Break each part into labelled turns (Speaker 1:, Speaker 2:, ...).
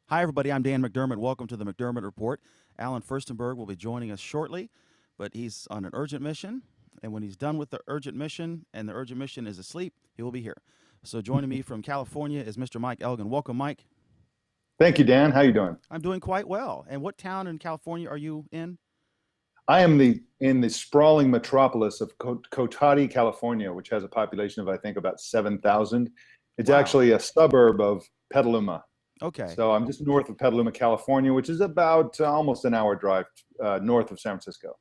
Speaker 1: Hi, everybody. I'm Dan McDermott. Welcome to the McDermott Report. Alan Furstenberg will be joining us shortly, but he's on an urgent mission. And when he's done with the urgent mission and the urgent mission is asleep, he will be here. So joining me from California is Mr. Mike Elgen. Welcome, Mike.
Speaker 2: Thank you, Dan. How you doing?
Speaker 1: I'm doing quite well. And what town in California are you in?
Speaker 2: I am in the sprawling metropolis of Cotati, California, which has a population of I think about 7,000. It's
Speaker 1: Wow.
Speaker 2: actually a suburb of Petaluma.
Speaker 1: Okay.
Speaker 2: So I'm just north of Petaluma, California, which is about almost an hour drive north of San Francisco.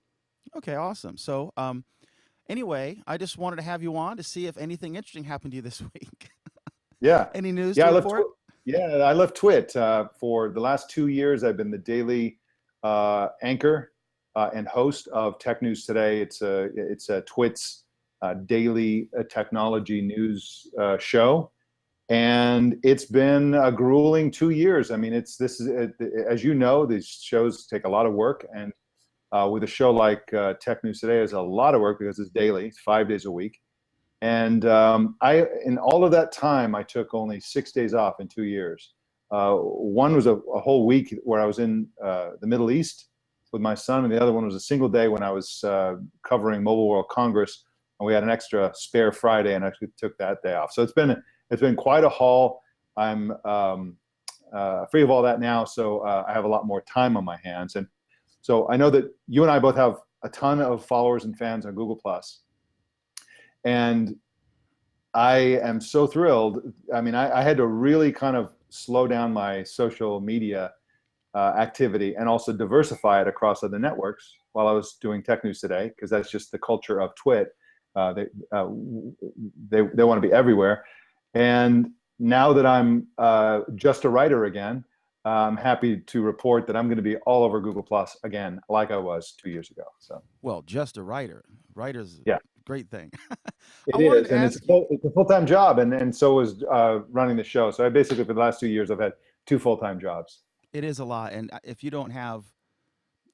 Speaker 1: Okay, awesome. So, anyway, I just wanted to have you on to see if anything interesting happened to you this week.
Speaker 2: Yeah,
Speaker 1: Any news
Speaker 2: yeah.
Speaker 1: to report?
Speaker 2: I left TWiT for the last 2 years. I've been the daily anchor and host of Tech News Today. It's a TWiT's daily technology news show, and it's been a grueling 2 years. I mean, as you know, these shows take a lot of work, and with a show like Tech News Today, is a lot of work because it's daily, it's 5 days a week. And in all of that time, I took only 6 days off in 2 years. One was a whole week where I was in the Middle East with my son, and the other one was a single day when I was covering Mobile World Congress, and we had an extra spare Friday, and I actually took that day off. So it's been quite a haul. I'm free of all that now, so I have a lot more time on my hands. And so I know that you and I both have a ton of followers and fans on Google Plus. And I am so thrilled. I mean, I had to really kind of slow down my social media activity and also diversify it across other networks while I was doing Tech News Today, because that's just the culture of TWiT. They want to be everywhere. And now that I'm just a writer again, I'm happy to report that I'm going to be all over Google Plus again, like I was 2 years ago. So
Speaker 1: Well, just a writer. Writer's
Speaker 2: yeah.
Speaker 1: a great thing. I
Speaker 2: It
Speaker 1: wanted
Speaker 2: is,
Speaker 1: to
Speaker 2: and
Speaker 1: ask you.
Speaker 2: it's a full-time job, and so is running the show. So I basically, for the last 2 years, I've had two full-time jobs.
Speaker 1: It is a lot, and if you don't have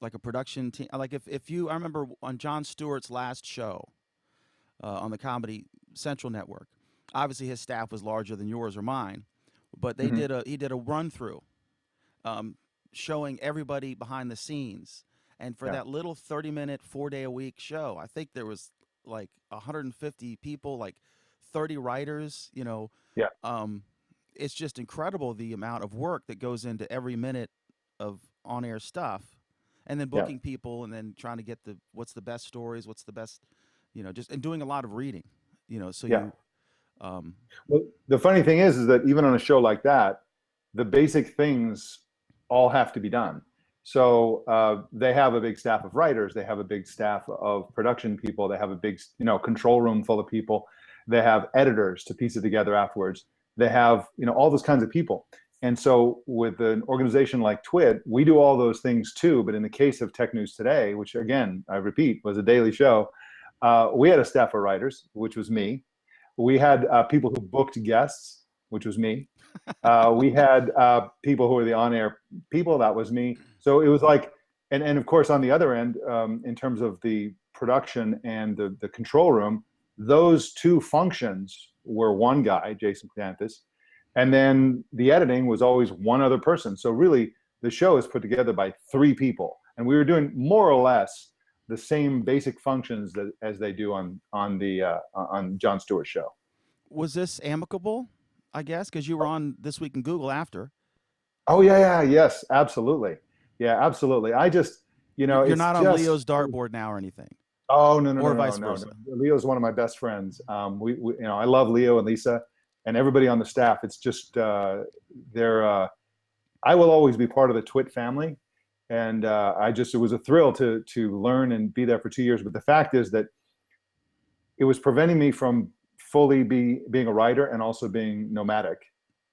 Speaker 1: like a production team, like if you, I remember on Jon Stewart's last show on the Comedy Central Network. Obviously, his staff was larger than yours or mine, but
Speaker 2: Hmm.
Speaker 1: he did a run through, um, showing everybody behind the scenes, and for
Speaker 2: Yeah,
Speaker 1: that little 30-minute, 4 day a week show, I think there was like 150 people, like 30 writers.
Speaker 2: yeah,
Speaker 1: Um, it's just incredible the amount of work that goes into every minute of on-air stuff, and then
Speaker 2: yeah,
Speaker 1: booking people, and then trying to get the what's the best stories, what's the best, just and doing a lot of reading. So
Speaker 2: yeah.
Speaker 1: you, um,
Speaker 2: Well, the funny thing is that even on a show like that, the basic things all have to be done. So they have a big staff of writers. They have a big staff of production people. They have a big, control room full of people. They have editors to piece it together afterwards. They have, all those kinds of people. And so with an organization like TWiT, we do all those things too. But in the case of Tech News Today, which again, I repeat, was a daily show, we had a staff of writers, which was me. We had people who booked guests, which was me. We had people who were the on-air people. That was me. So it was like, and of course on the other end, in terms of the production and the control room, those two functions were one guy, Jason Clantis, and then the editing was always one other person. So really, the show is put together by three people, and we were doing more or less the same basic functions as they do on Jon Stewart's show.
Speaker 1: was this amicable? I guess because you were on This Week in Google after.
Speaker 2: Oh yeah, yes, absolutely. Yeah, absolutely. I just,
Speaker 1: You're
Speaker 2: it's
Speaker 1: not on
Speaker 2: just,
Speaker 1: Leo's dartboard now or anything,
Speaker 2: oh no, no,
Speaker 1: or
Speaker 2: no, no,
Speaker 1: vice
Speaker 2: no, no.
Speaker 1: versa.
Speaker 2: Leo's one of my best friends. I love Leo and Lisa and everybody on the staff. It's just, they're, I will always be part of the TWiT family. And it was a thrill to learn and be there for 2 years. But the fact is that it was preventing me from fully being a writer and also being nomadic,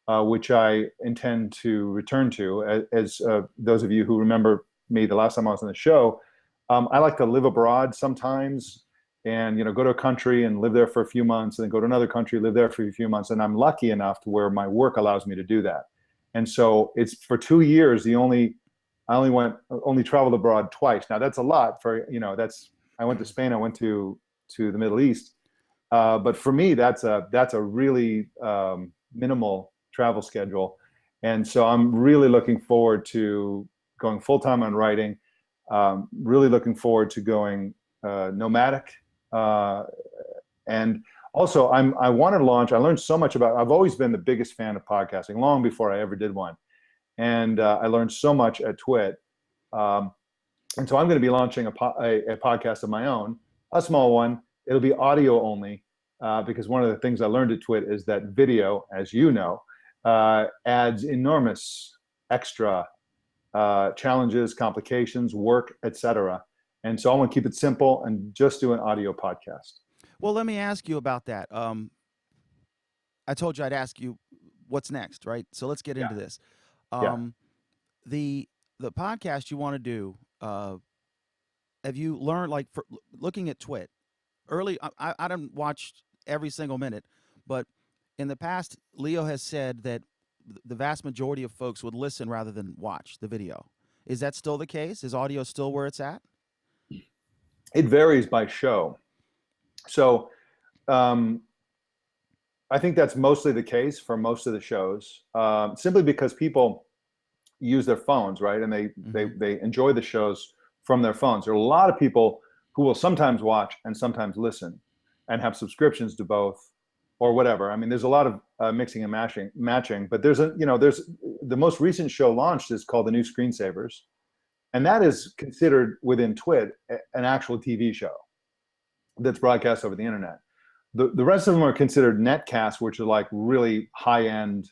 Speaker 2: which I intend to return to. As those of you who remember me the last time I was on the show, I like to live abroad sometimes, and go to a country and live there for a few months, and then go to another country, live there for a few months. And I'm lucky enough to where my work allows me to do that. And so it's for 2 years. I only traveled abroad twice. Now that's a lot that's I went to Spain, I went to the Middle East. But for me, that's a really minimal travel schedule. And so I'm really looking forward to going full time on writing. Really looking forward to going nomadic. And also, I want to launch. I learned so much about. I've always been the biggest fan of podcasting, long before I ever did one. And I learned so much at TWiT. Um, and so I'm going to be launching a podcast of my own, a small one. It'll be audio only, because one of the things I learned at TWiT is that video, as you know, adds enormous extra challenges, complications, work, etc. And so I want to keep it simple and just do an audio podcast.
Speaker 1: Well, let me ask you about that. I told you I'd ask you what's next, right? So let's get into this.
Speaker 2: Yeah.
Speaker 1: The podcast you want to do, have you learned, like, for looking at TWiT early? I didn't watch every single minute, but in the past, Leo has said that the vast majority of folks would listen rather than watch the video. Is that still the case? Is audio still where it's at?
Speaker 2: It varies by show. So I think that's mostly the case for most of the shows, simply because people use their phones, right? And they enjoy the shows from their phones. There are a lot of people who will sometimes watch and sometimes listen and have subscriptions to both or whatever. I mean, there's a lot of mixing and matching, but there's the most recent show launched is called The New Screensavers. And that is considered within TWiT an actual TV show that's broadcast over the internet. The rest of them are considered netcasts, which are like really high-end,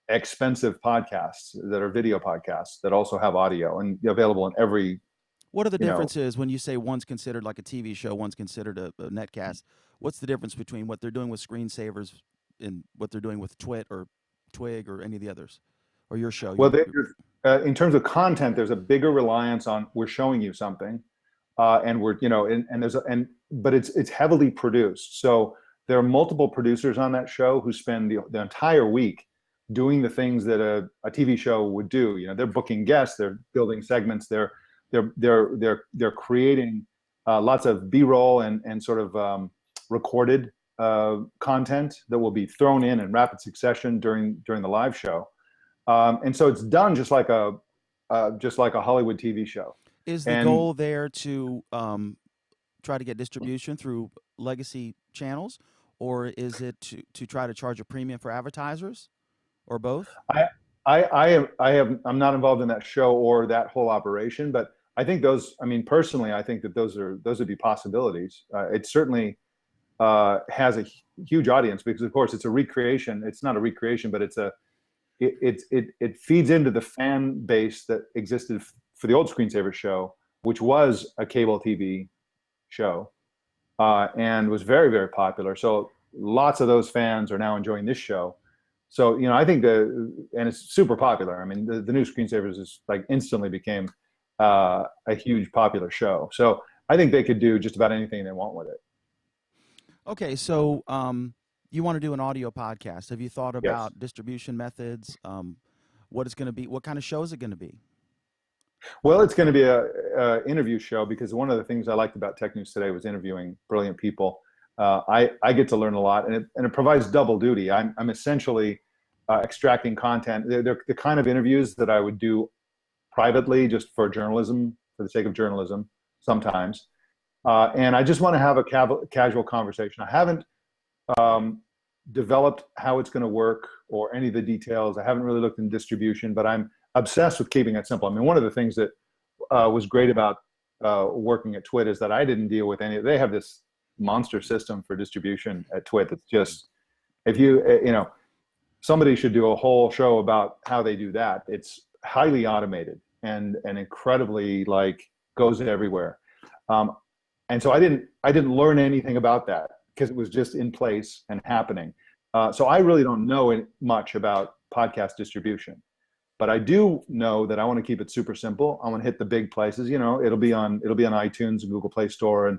Speaker 2: expensive podcasts that are video podcasts that also have audio and available in every.
Speaker 1: What are the differences when you say one's considered like a TV show, one's considered a netcast? What's the difference between what they're doing with Screensavers and what they're doing with TWiT or Twig or any of the others, or your show?
Speaker 2: Well, in terms of content, there's a bigger reliance on we're showing you something, and we're but it's heavily produced. So there are multiple producers on that show who spend the entire week doing the things that a TV show would do. They're booking guests, they're building segments, they're creating lots of B-roll and sort of recorded content that will be thrown in rapid succession during the live show. And so it's done just like a Hollywood TV show.
Speaker 1: Is the goal there to try to get distribution through legacy channels, or is it to try to charge a premium for advertisers, or both?
Speaker 2: I'm not involved in that show or that whole operation, but I think personally, I think that those would be possibilities. It certainly has a huge audience because, of course, it's a recreation. It's not a recreation, but it feeds into the fan base that existed for the old Screensaver show, which was a cable TV show, and was very, very popular. So lots of those fans are now enjoying this show. So, I think and it's super popular. I mean, the New Screensavers is like instantly became a huge popular show. So I think they could do just about anything they want with it.
Speaker 1: Okay, so you want to do an audio podcast. Have you thought about distribution methods? What it's going to be? What kind of show is it going to be?
Speaker 2: Well, it's going to be a interview show because one of the things I liked about Tech News Today was interviewing brilliant people. I get to learn a lot, and it provides double duty. I'm essentially extracting content. They're the kind of interviews that I would do privately just for journalism, for the sake of journalism sometimes. And I just want to have a casual conversation. I haven't developed how it's going to work or any of the details. I haven't really looked in distribution, but I'm obsessed with keeping it simple. I mean, one of the things that was great about working at TWiT is that I didn't deal with they have this monster system for distribution at TWiT. It's just, if somebody should do a whole show about how they do that. It's highly automated and incredibly goes everywhere. And so I didn't learn anything about that because it was just in place and happening. So I really don't know much about podcast distribution, but I do know that I want to keep it super simple. I want to hit the big places. It'll be on iTunes and Google Play Store and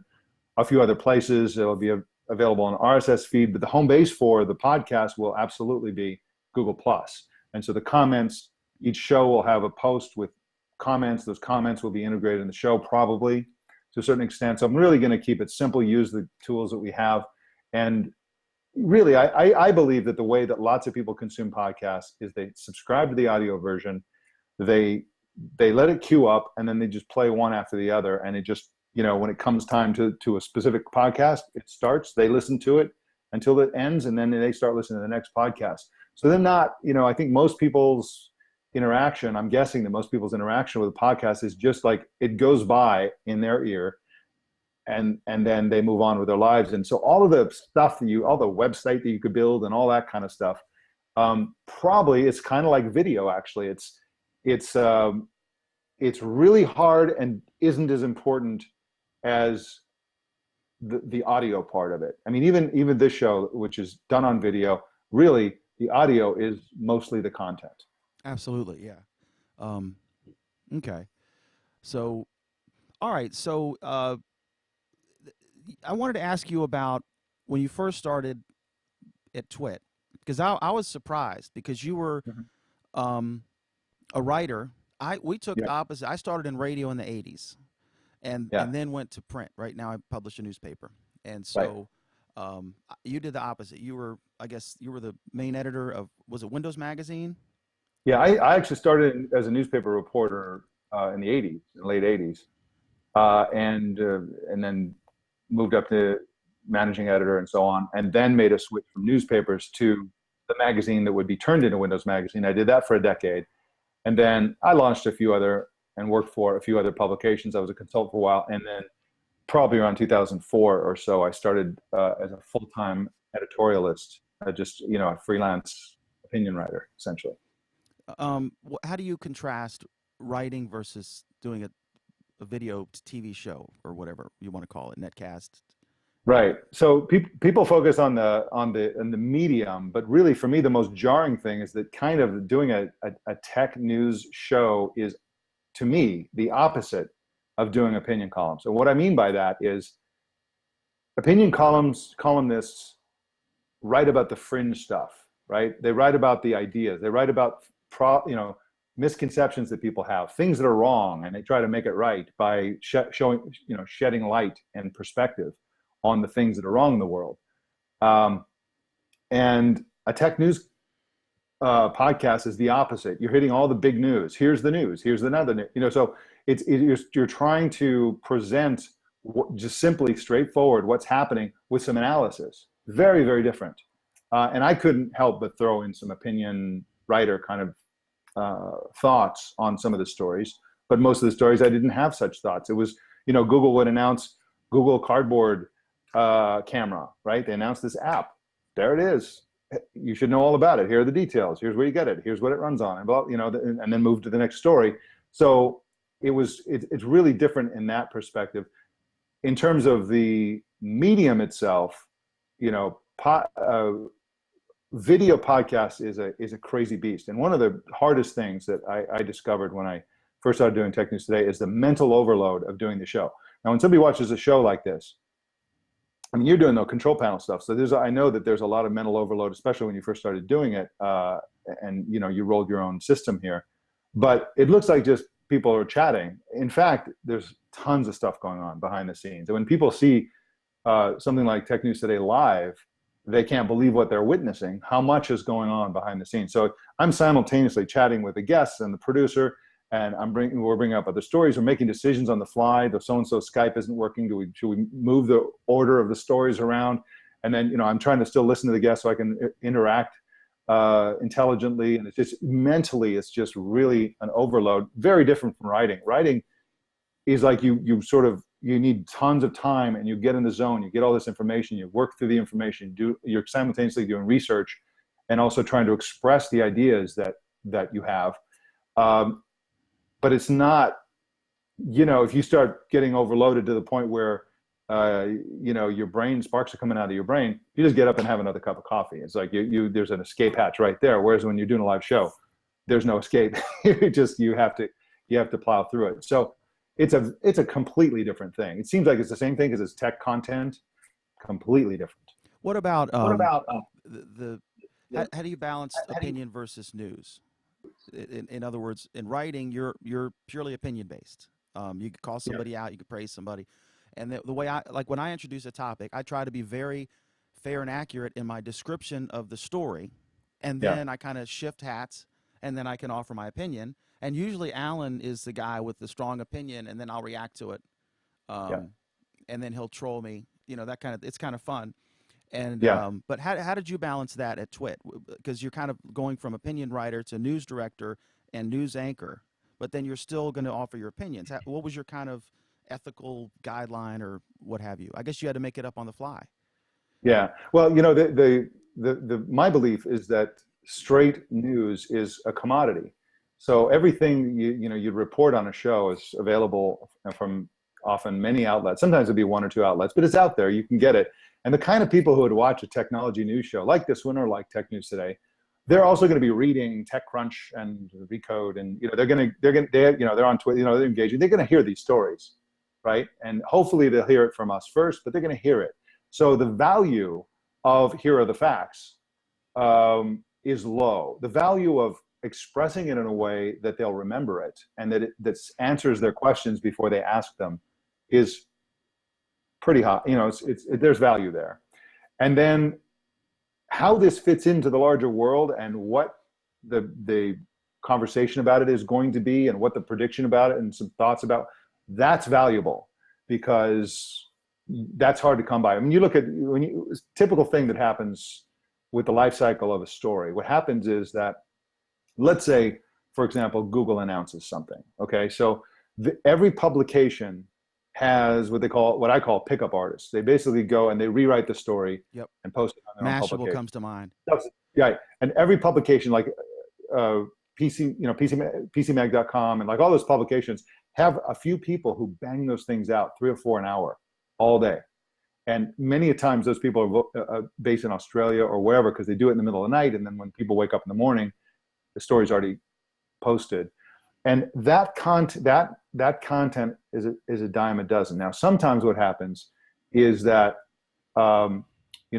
Speaker 2: a few other places. It'll be available on RSS feed, but the home base for the podcast will absolutely be Google Plus. And so the comments, each show will have a post with comments. Those comments will be integrated in the show probably to a certain extent. So I'm really going to keep it simple, use the tools that we have, and really, I believe that the way that lots of people consume podcasts is they subscribe to the audio version, they let it queue up, and then they just play one after the other, and it just, when it comes time to a specific podcast, it starts, they listen to it until it ends, and then they start listening to the next podcast. So they're not, I think most people's interaction, I'm guessing that most people's interaction with a podcast is just like it goes by in their ear, and then they move on with their lives. And so all of the stuff all the website that you could build and all that kind of stuff, probably it's kind of like video. Actually, it's really hard and isn't as important as the audio part of it. I mean, even this show, which is done on video, really the audio is mostly the content.
Speaker 1: Absolutely, yeah. Okay. So, all right. So, I wanted to ask you about when you first started at TWiT, because I was surprised because you were a writer. We took the opposite. I started in radio in the 80s and then went to print. Right now I publish a newspaper. And so you did the opposite. I guess you were the main editor of, was it Windows Magazine?
Speaker 2: Yeah, I actually started as a newspaper reporter in the 80s, late 80s, and then moved up to managing editor and so on, and then made a switch from newspapers to the magazine that would be turned into Windows Magazine. I did that for a decade. And then I launched and worked for a few other publications. I was a consultant for a while. And then probably around 2004 or so, I started as a full-time editorialist, just, a freelance opinion writer, essentially.
Speaker 1: How do you contrast writing versus doing a video TV show or whatever you want to call it, netcast?
Speaker 2: Right. So people focus on the medium, but really for me, the most jarring thing is that kind of doing a tech news show is, to me, the opposite of doing opinion columns. So what I mean by that is columnists write about the fringe stuff, right? They write about the ideas. They write about misconceptions that people have, things that are wrong, and they try to make it right by shedding light and perspective on the things that are wrong in the world. And a tech news podcast is the opposite. You're hitting all the big news. Here's the news. Here's another news. So you're trying to present just simply straightforward what's happening with some analysis. Very, very different. And I couldn't help but throw in some opinion writer kind of thoughts on some of the stories. But most of the stories, I didn't have such thoughts. It was, Google would announce Google Cardboard camera, right? They announced this app. There it is. You should know all about it. Here are the details. Here's where you get it. Here's what it runs on, and then move to the next story. So it's really different in that perspective. In terms of the medium itself, video podcast is a crazy beast. And one of the hardest things that I discovered when I first started doing Tech News Today is the mental overload of doing the show. Now, when somebody watches a show like this, I mean, you're doing the control panel stuff. So I know that there's a lot of mental overload, especially when you first started doing it, and you rolled your own system here. But it looks like just people are chatting. In fact, there's tons of stuff going on behind the scenes. And when people see something like Tech News Today live, they can't believe what they're witnessing, how much is going on behind the scenes. So I'm simultaneously chatting with the guests and the producer, and we're bringing up other stories. We're making decisions on the fly. The so-and-so Skype isn't working. Should we move the order of the stories around? And then, I'm trying to still listen to the guests so I can interact intelligently. And it's just mentally, it's just really an overload. Very different from writing. Writing is like you need tons of time, and you get in the zone. You get all this information. You work through the information. You're simultaneously doing research, and also trying to express the ideas that you have. But it's not, if you start getting overloaded to the point where, your brain sparks are coming out of your brain, you just get up and have another cup of coffee. It's like there's an escape hatch right there. Whereas when you're doing a live show, there's no escape. You have to plow through it. So it's a completely different thing. It seems like it's the same thing because it's tech content, completely different.
Speaker 1: What about how do you balance opinion versus news? In other words, in writing, you're purely opinion based. You could call somebody out, you could praise somebody, and the way when I introduce a topic, I try to be very fair and accurate in my description of the story, and
Speaker 2: Yeah.
Speaker 1: then I kind of shift hats, and then I can offer my opinion. And usually Alan is the guy with the strong opinion, and then I'll react to it,
Speaker 2: Yeah.
Speaker 1: and then he'll troll me. That kind of, it's kind of fun. And
Speaker 2: Yeah.
Speaker 1: but how did you balance that at TWiT? Because you're kind of going from opinion writer to news director and news anchor, but then you're still going to offer your opinions. What was your kind of ethical guideline or what have you? I guess you had to make it up on the fly.
Speaker 2: Yeah. Well, my belief is that straight news is a commodity. So everything you'd report on a show is available from often many outlets. Sometimes it'd be one or two outlets, but it's out there. You can get it. And the kind of people who would watch a technology news show like this one or like Tech News Today, they're also going to be reading TechCrunch and Recode, and they're on Twitter, they're engaging. They're going to hear these stories, right? And hopefully they'll hear it from us first, but they're going to hear it. So the value of here are the facts is low. The value of expressing it in a way that they'll remember it and that that answers their questions before they ask them is pretty high. There's value there. And then how this fits into the larger world and what the conversation about it is going to be and what the prediction about it and some thoughts about, that's valuable because that's hard to come by. I mean, you look at typical thing that happens with the life cycle of a story. What happens is that, let's say, for example, Google announces something. Okay, so every publication has what I call pickup artists. They basically go and they rewrite the story and post it on their own
Speaker 1: Mashable
Speaker 2: publication.
Speaker 1: comes to mind.
Speaker 2: Yeah, and every publication like PCMag.com and like all those publications have a few people who bang those things out 3 or 4 an hour all day. And many a times those people are based in Australia or wherever because they do it in the middle of the night. And then when people wake up in the morning, the story's already posted. And that content is a dime a dozen. Now, sometimes what happens is that Amir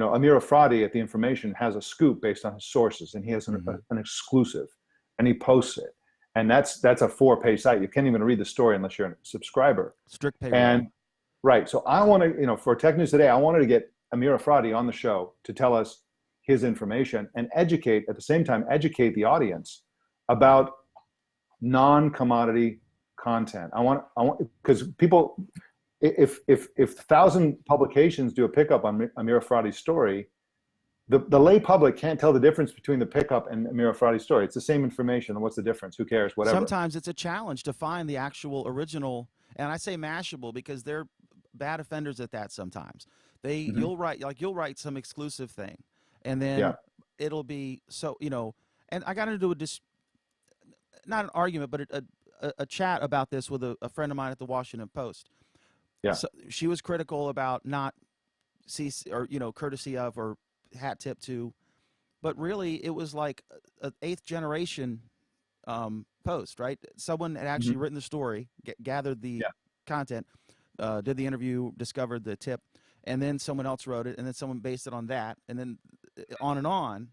Speaker 2: Afradi at The Information has a scoop based on his sources, and he has an exclusive, and he posts it. And that's a 4-page site. You can't even read the story unless you're a subscriber.
Speaker 1: Strict paywall.
Speaker 2: And right. So I want to, for Tech News Today, I wanted to get Amir Afradi on the show to tell us his information and at the same time, educate the audience about non-commodity content. I want because people, if 1,000 publications do a pickup on Amir Afradi's story, the lay public can't tell the difference between the pickup and Amir Afradi's story. It's the same information. What's the difference? Who cares? Whatever.
Speaker 1: Sometimes it's a challenge to find the actual original, and I say mashable because they're bad offenders at that sometimes. You'll write some exclusive thing, and then it'll be and I got into not an argument, but a chat about this with a friend of mine at the Washington Post.
Speaker 2: Yeah.
Speaker 1: So she was critical about not courtesy of or hat tip to, but really it was like an 8th generation post, right? Someone had actually written the story, gathered the content, did the interview, discovered the tip, and then someone else wrote it, and then someone based it on that, and then on and on,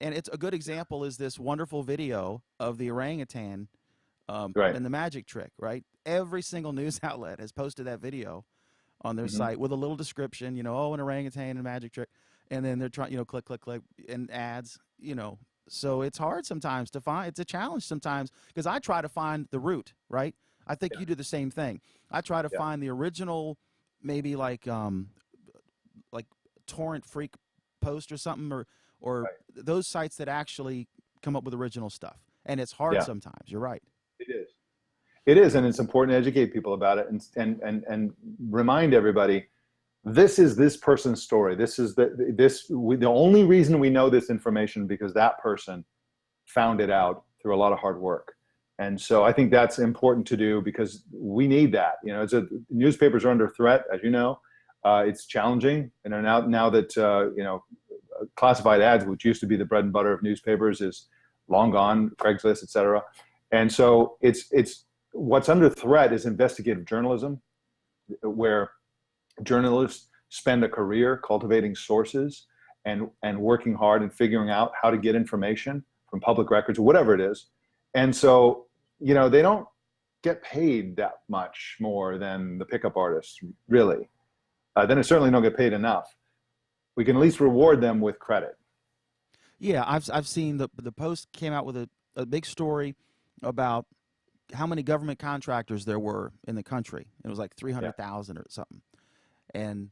Speaker 1: And it's a good example is this wonderful video of the orangutan and the magic trick, right? Every single news outlet has posted that video on their site with a little description, an orangutan and a magic trick. And then they're trying, click, click, click, and ads, So it's hard sometimes to find. It's a challenge sometimes because I try to find the root, right? I think you do the same thing. I try to find the original, maybe like Torrent Freak post or something, or those sites that actually come up with original stuff. And it's hard sometimes. You're right.
Speaker 2: It is, and it's important to educate people about it and remind everybody, this is this person's story. This is the only reason we know this information because that person found it out through a lot of hard work. And so I think that's important to do because we need that. Newspapers are under threat, as you know. It's challenging, and now that classified ads, which used to be the bread and butter of newspapers, is long gone, Craigslist, et cetera. And so it's what's under threat is investigative journalism, where journalists spend a career cultivating sources and working hard and figuring out how to get information from public records or whatever it is. And so, they don't get paid that much more than the pickup artists, really. Then they certainly don't get paid enough. we can at least reward them with credit.
Speaker 1: Yeah, I've seen the Post came out with a big story about how many government contractors there were in the country. It was like
Speaker 2: Yeah.
Speaker 1: 300,000 or something. And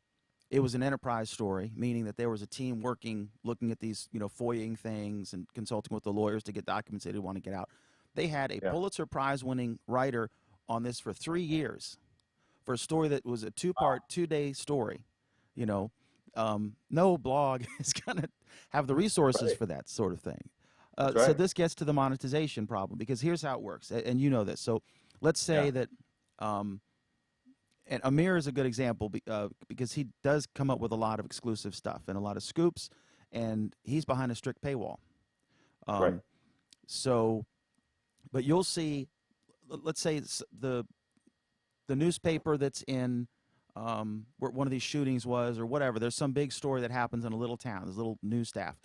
Speaker 1: it was an enterprise story, meaning that there was a team working, looking at these, FOIAing things and consulting with the lawyers to get documents they didn't want to get out. They had a
Speaker 2: Yeah.
Speaker 1: Pulitzer Prize winning writer on this for 3 years for a story that was a two-part, 2-day story. No blog is going to have the resources
Speaker 2: Right.
Speaker 1: for that sort of thing.
Speaker 2: That's
Speaker 1: So
Speaker 2: right.
Speaker 1: this gets to the monetization problem, because here's how it works, and you know this. So let's say that, and Amir is a good example because he does come up with a lot of exclusive stuff and a lot of scoops, and he's behind a strict paywall.
Speaker 2: Right.
Speaker 1: So, but you'll see, let's say the newspaper that's in where one of these shootings was or whatever. There's some big story that happens in a little town. There's a little news staff,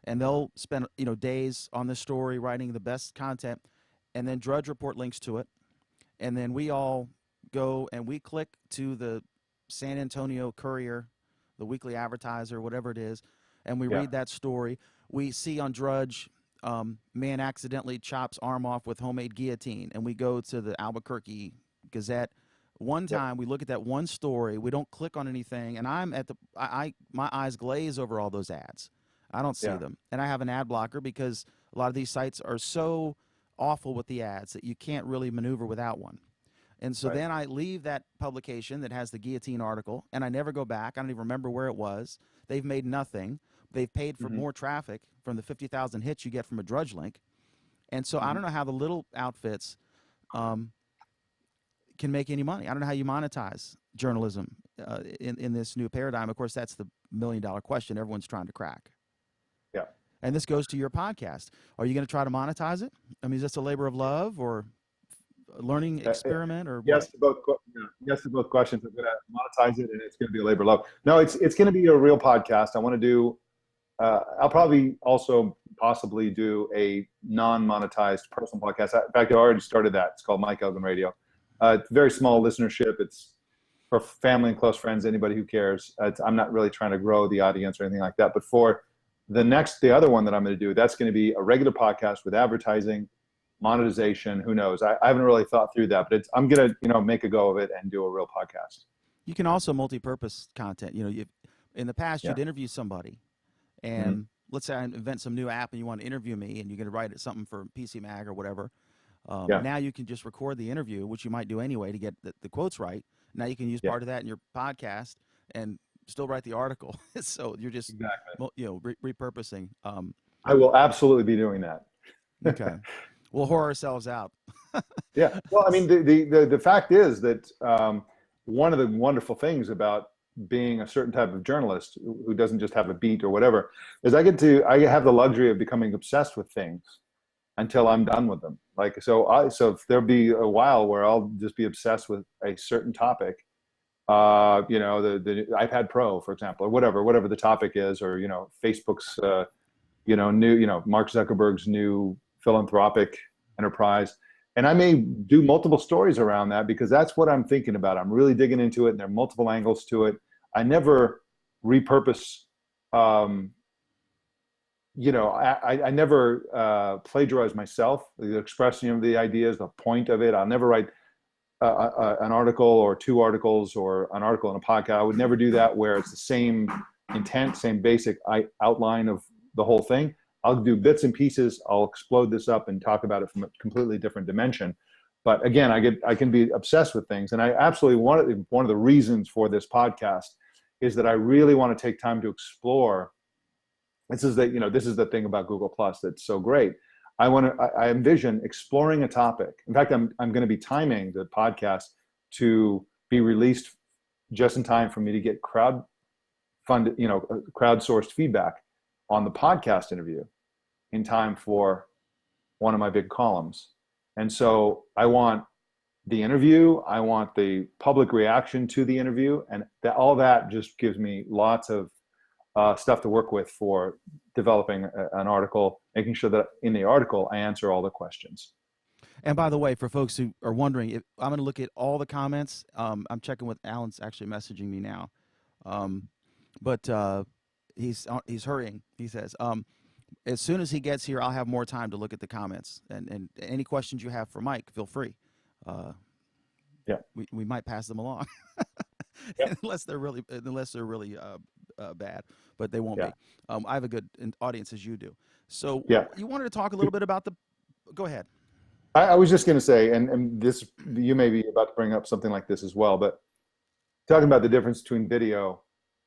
Speaker 1: and they'll spend days on this story writing the best content, and then Drudge Report links to it, and then we all go and we click to the San Antonio Courier, the Weekly Advertiser, whatever it is, and we read that story. We see on Drudge, man accidentally chops arm off with homemade guillotine, and we go to the Albuquerque Gazette. One time we look at that one story, we don't click on anything, and I'm at my eyes glaze over all those ads. I don't see them, and I have an ad blocker because a lot of these sites are so awful with the ads that you can't really maneuver without one. And so then I leave that publication that has the guillotine article, and I never go back. I don't even remember where it was. They've made nothing. They've paid for more traffic from the 50,000 hits you get from a Drudge link. And so I don't know how the little outfits can make any money. I don't know how you monetize journalism in this new paradigm. Of course, that's the million-dollar question everyone's trying to crack.
Speaker 2: Yeah.
Speaker 1: And this goes to your podcast. Are you going to try to monetize it? I mean, is this a labor of love or a learning experiment or
Speaker 2: yes
Speaker 1: what?
Speaker 2: Yes to both questions. I'm going to monetize it, and it's going to be a labor of love. No, it's going to be a real podcast. I want to do. I'll probably also possibly do a non-monetized personal podcast. In fact, I already started that. It's called Mike Elgen Radio. It's very small listenership. It's for family and close friends, anybody who cares. I'm not really trying to grow the audience or anything like that. But for the other one that I'm going to do, that's going to be a regular podcast with advertising, monetization. Who knows? I haven't really thought through that, but I'm going to make a go of it and do a real podcast.
Speaker 1: You can also multi-purpose content. In the past, you'd interview somebody, and let's say I invent some new app and you want to interview me, and you're going to write something for PC Mag or whatever. Now you can just record the interview, which you might do anyway to get the quotes right. Now you can use part of that in your podcast and still write the article. So you're just repurposing.
Speaker 2: I will absolutely be doing that.
Speaker 1: Okay, we'll whore ourselves out.
Speaker 2: Yeah. Well, I mean, the fact is that one of the wonderful things about being a certain type of journalist who doesn't just have a beat or whatever is I have the luxury of becoming obsessed with things until I'm done with them. So there'll be a while where I'll just be obsessed with a certain topic, the iPad Pro, for example, or whatever the topic is, or Facebook's new Mark Zuckerberg's new philanthropic enterprise, and I may do multiple stories around that because that's what I'm thinking about. I'm really digging into it, and there are multiple angles to it. I never repurpose. I never plagiarize myself, the expression of the ideas, the point of it. I'll never write an article or two articles or an article in a podcast. I would never do that where it's the same intent, same basic outline of the whole thing. I'll do bits and pieces. I'll explode this up and talk about it from a completely different dimension. But again, I can be obsessed with things. And I absolutely one of the reasons for this podcast is that I really want to take time to explore. This is the thing about Google Plus that's so great. I envision exploring a topic. In fact, I'm going to be timing the podcast to be released just in time for me to get crowdsourced feedback on the podcast interview in time for one of my big columns. And so I want the interview, I want the public reaction to the interview, and all that just gives me lots of stuff to work with for developing an article, making sure that in the article I answer all the questions.
Speaker 1: And by the way, for folks who are wondering, I'm going to look at all the comments. I'm checking with Alan's actually messaging me now. But he's hurrying. He says, as soon as he gets here, I'll have more time to look at the comments, and any questions you have for Mike, feel free. Uh,
Speaker 2: Yeah.
Speaker 1: we might pass them along,
Speaker 2: Yeah.
Speaker 1: unless they're really bad, but they won't
Speaker 2: Yeah.
Speaker 1: be. I have a good audience as you do. So
Speaker 2: Yeah.
Speaker 1: you wanted to talk a little bit about the. Go ahead.
Speaker 2: I was just going to say, and this, you may be about to bring up something like this as well, but talking about the difference between video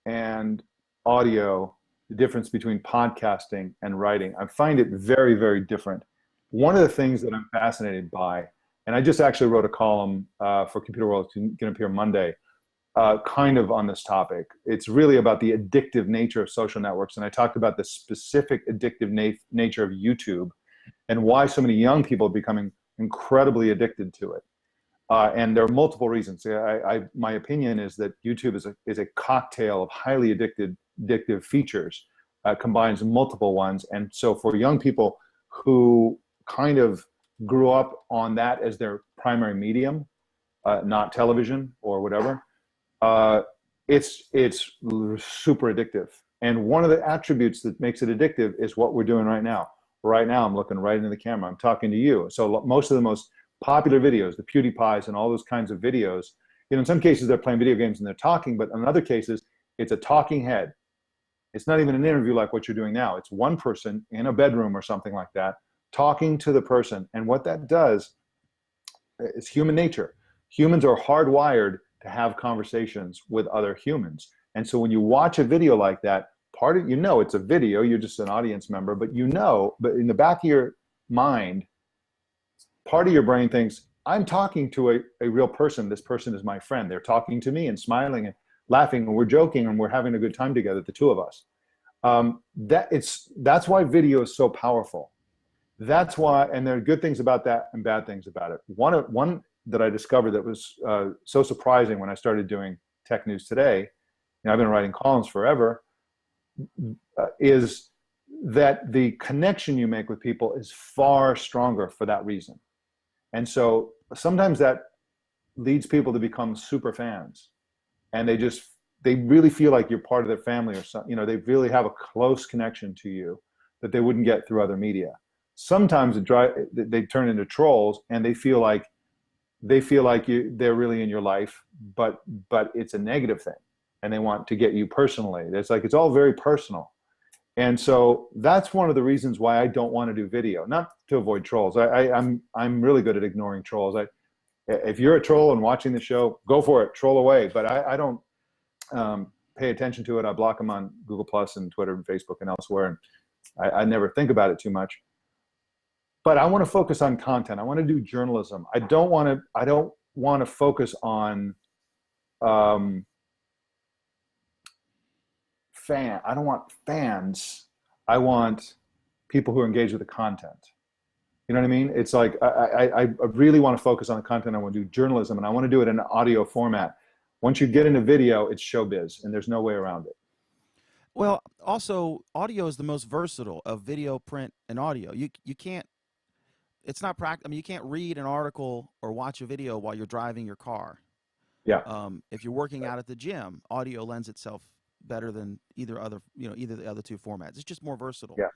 Speaker 2: and audio, the difference between podcasting and writing, I find it very, very different. One of the things that I'm fascinated by, and I just actually wrote a column for Computer World, it's going to appear Monday, kind of on this topic. It's really about the addictive nature of social networks, and I talked about the specific addictive nature of YouTube and why so many young people are becoming incredibly addicted to it. And there are multiple reasons. My opinion is that YouTube is a cocktail of highly addictive features, combines multiple ones. And so for young people who kind of grew up on that as their primary medium, not television or whatever, it's super addictive. And one of the attributes that makes it addictive is what we're doing right now. Right now, I'm looking right into the camera. I'm talking to you. So most of the most popular videos, the PewDiePies and all those kinds of videos, in some cases they're playing video games and they're talking, but in other cases, it's a talking head. It's not even an interview like what you're doing now. It's one person in a bedroom or something like that, talking to the person. And what that does is human nature. Humans are hardwired to have conversations with other humans. And so when you watch a video like that, it's a video, you're just an audience member, but but in the back of your mind, part of your brain thinks, I'm talking to a real person. This person is my friend. They're talking to me and smiling and laughing, and we're joking and we're having a good time together, the two of us. That's why video is so powerful. That's why, and there are good things about that and bad things about it. One that I discovered that was so surprising when I started doing Tech News Today, I've been writing columns forever, is that the connection you make with people is far stronger for that reason. And so sometimes that leads people to become super fans, and they really feel like you're part of their family or something. They really have a close connection to you that they wouldn't get through other media. Sometimes they turn into trolls, and they feel like they're really in your life, but it's a negative thing, and they want to get you personally. It's all very personal. And so that's one of the reasons why I don't want to do video, not to avoid trolls. I'm really good at ignoring trolls. If you're a troll and watching the show, go for it, troll away. But I don't pay attention to it. I block them on Google Plus and Twitter and Facebook and elsewhere. And I never think about it too much. But I want to focus on content. I want to do journalism. I don't want to focus on I don't want fans. I want people who are engaged with the content. You know what I mean? It's like I really want to focus on the content. I want to do journalism, and I want to do it in an audio format. Once you get into video, it's showbiz, and there's no way around it.
Speaker 1: Well, also, audio is the most versatile of video, print, and audio. You can't. It's not practical. I mean, you can't read an article or watch a video while you're driving your car.
Speaker 2: Yeah.
Speaker 1: If you're working out at the gym, audio lends itself better than either the other two formats. It's just more versatile.
Speaker 2: Yeah.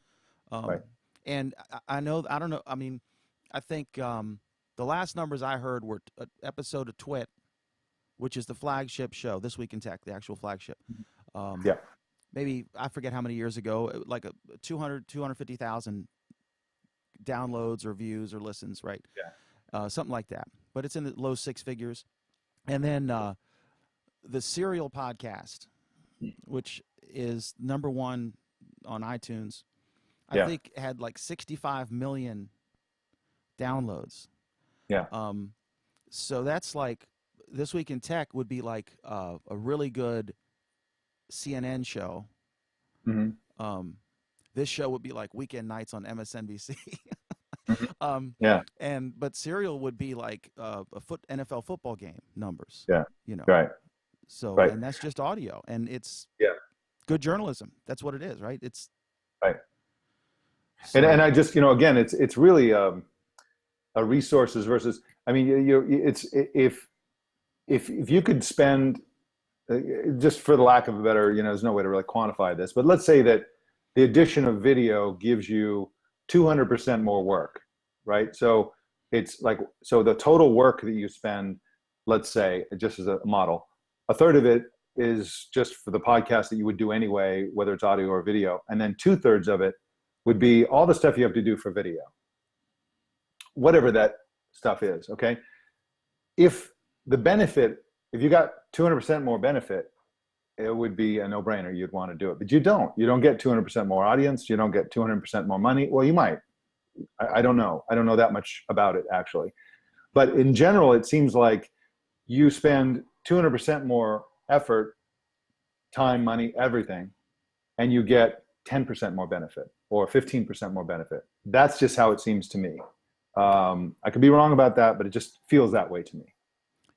Speaker 1: Right. And I don't know. I mean, I think the last numbers I heard were an episode of TWiT, which is the flagship show, This Week in Tech, the actual flagship.
Speaker 2: Yeah.
Speaker 1: Maybe, I forget how many years ago, like 250,000 downloads or views or listens, right?
Speaker 2: Yeah.
Speaker 1: Something like that. But it's in the low six figures. And then the Serial podcast, which is #1 on iTunes, I think had like 65 million downloads.
Speaker 2: Yeah.
Speaker 1: So that's like, This Week in Tech would be like a really good CNN show.
Speaker 2: Mm-hmm.
Speaker 1: This show would be like weekend nights on MSNBC.
Speaker 2: Yeah.
Speaker 1: But Serial would be like a NFL football game numbers.
Speaker 2: Yeah.
Speaker 1: Right. So,
Speaker 2: right.
Speaker 1: And that's just audio, and it's good journalism. That's what it is, right? It's
Speaker 2: right.
Speaker 1: So,
Speaker 2: and I just, again, it's really a resources versus. I mean, it's if you could spend just for the lack of a better, there's no way to really quantify this, but let's say that the addition of video gives you 200% more work, right? So it's like, so the total work that you spend, let's say, just as a model, a third of it is just for the podcast that you would do anyway, whether it's audio or video. And then 2/3 of it would be all the stuff you have to do for video, whatever that stuff is, okay? If you got 200% more benefit, it would be a no-brainer. You'd want to do it, but you don't get 200% more audience. You don't get 200% more money. Well, you might. I don't know. I don't know that much about it, actually. But in general, it seems like you spend 200% more effort, time, money, everything, and you get 10% more benefit or 15% more benefit. That's just how it seems to me. I could be wrong about that, but it just feels that way to me.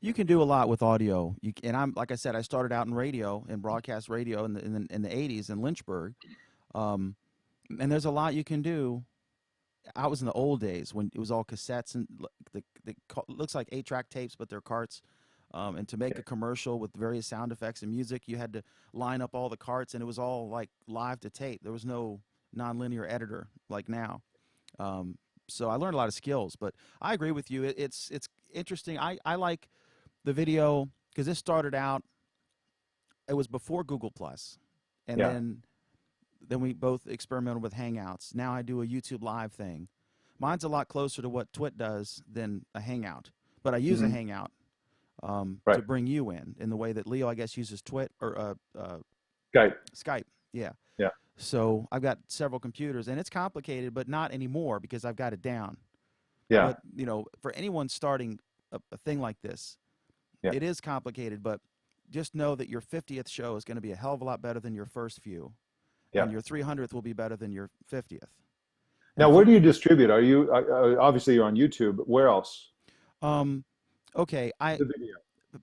Speaker 1: You can do a lot with audio. And I'm, like I said, I started out in radio, in broadcast radio in the 80s in Lynchburg. And there's a lot you can do. I was in the old days when it was all cassettes and looks like 8-track tapes, but they're carts. And to make a commercial with various sound effects and music, you had to line up all the carts, and it was all like live to tape. There was no nonlinear editor like now. So I learned a lot of skills, but I agree with you. It's interesting. I like the video because this started out, it was before Google Plus, and then we both experimented with Hangouts. Now I do a YouTube Live thing. Mine's a lot closer to what TWiT does than a Hangout, but I use a Hangout to bring you in the way that Leo, I guess, uses TWiT or Skype. Yeah. So I've got several computers, and it's complicated, but not anymore because I've got it down.
Speaker 2: Yeah.
Speaker 1: But for anyone starting a thing like this, it is complicated. But just know that your 50th show is going to be a hell of a lot better than your first few, and your 300th will be better than your 50th.
Speaker 2: Now, where do you distribute? Are you obviously you're on YouTube? Where else?
Speaker 1: Okay,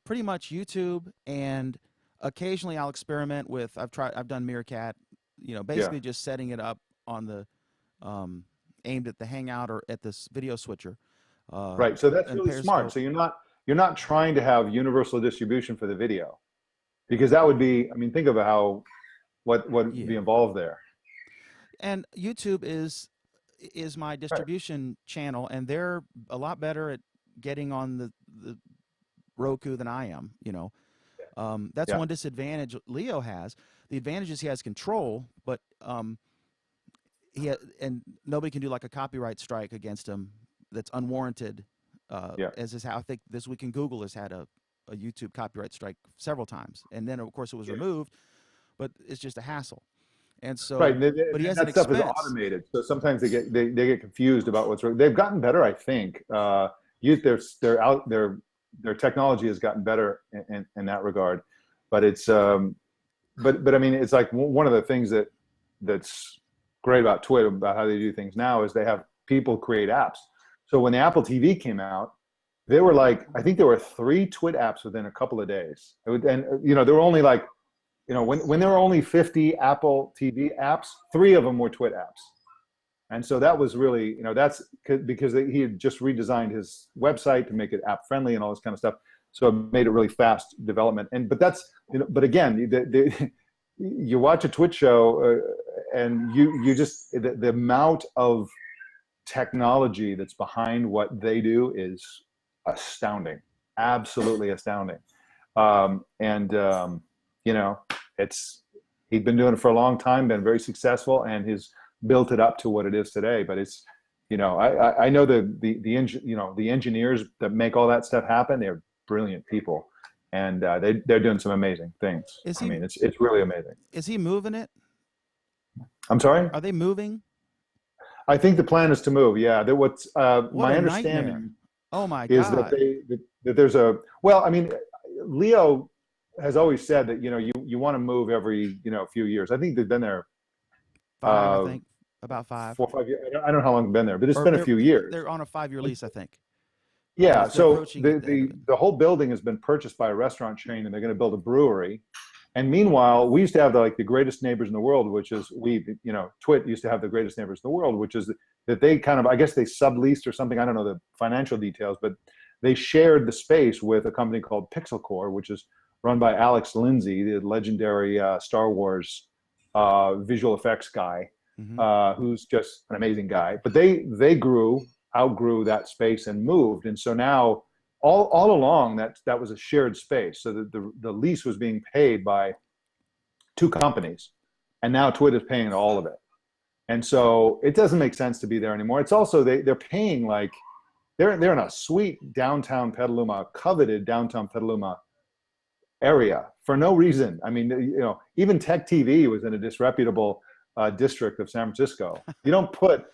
Speaker 1: pretty much YouTube, and occasionally I'll experiment with. I've done Meerkat. Basically just setting it up on the aimed at the Hangout or at this video switcher.
Speaker 2: Right. So that's really
Speaker 1: Periscope.
Speaker 2: smart. So you're not trying to have universal distribution for the video, because that would be. I mean, think of what would be involved there.
Speaker 1: And YouTube is my distribution channel, and they're a lot better at getting on the Roku than I am. That's one disadvantage Leo has. The advantage is he has control, but and nobody can do like a copyright strike against him that's unwarranted. As is how I think This Week in Google has had a YouTube copyright strike several times, and then of course it was removed, but it's just a hassle. And so, but he has
Speaker 2: that stuff is automated, so sometimes they get confused about what's wrong. They've gotten better, I think. Their technology has gotten better in that regard, but it's but I mean, it's like one of the things that's great about TWiT, about how they do things now, is they have people create apps. So when the Apple TV came out, there were I think there were 3 TWiT apps within a couple of days, and there were only when there were only 50 Apple TV apps, 3 of them were TWiT apps. And so that was really, that's because he had just redesigned his website to make it app friendly and all this kind of stuff. So it made it really fast development. But that's, but again, you watch a TWiT show and you just, the amount of technology that's behind what they do is astounding, absolutely astounding. He'd been doing it for a long time, been very successful, and he's built it up to what it is today. But it's, I know the engineers that make all that stuff happen. They're brilliant people, and they're doing some amazing things. It's really amazing.
Speaker 1: Is he moving it?
Speaker 2: I'm sorry?
Speaker 1: Are they moving?
Speaker 2: I think the plan is to move. Yeah.
Speaker 1: What
Speaker 2: my understanding
Speaker 1: nightmare. Oh my
Speaker 2: is
Speaker 1: God.
Speaker 2: that there's Leo has always said that you want to move every few years. I think they've been there
Speaker 1: 5, I think, about 5.
Speaker 2: 4 or 5 years. I don't know how long they've been there, but it's been a few years.
Speaker 1: They're on a 5-year lease, I think.
Speaker 2: Yeah. So the whole building has been purchased by a restaurant chain, and they're going to build a brewery. And meanwhile, we used to have the greatest neighbors in the world, which is TWiT used to have the greatest neighbors in the world, which is that they kind of, I guess they subleased or something. I don't know the financial details, but they shared the space with a company called Pixel Core, which is run by Alex Lindsay, the legendary Star Wars visual effects guy,
Speaker 1: Mm-hmm.
Speaker 2: who's just an amazing guy. But they outgrew that space and moved, and so now all along that was a shared space. So the lease was being paid by two companies, and now TWiT is paying all of it. And so it doesn't make sense to be there anymore. It's also they're paying like they're in a sweet downtown Petaluma, coveted downtown Petaluma area for no reason. I mean, even Tech TV was in a disreputable district of San Francisco. You don't put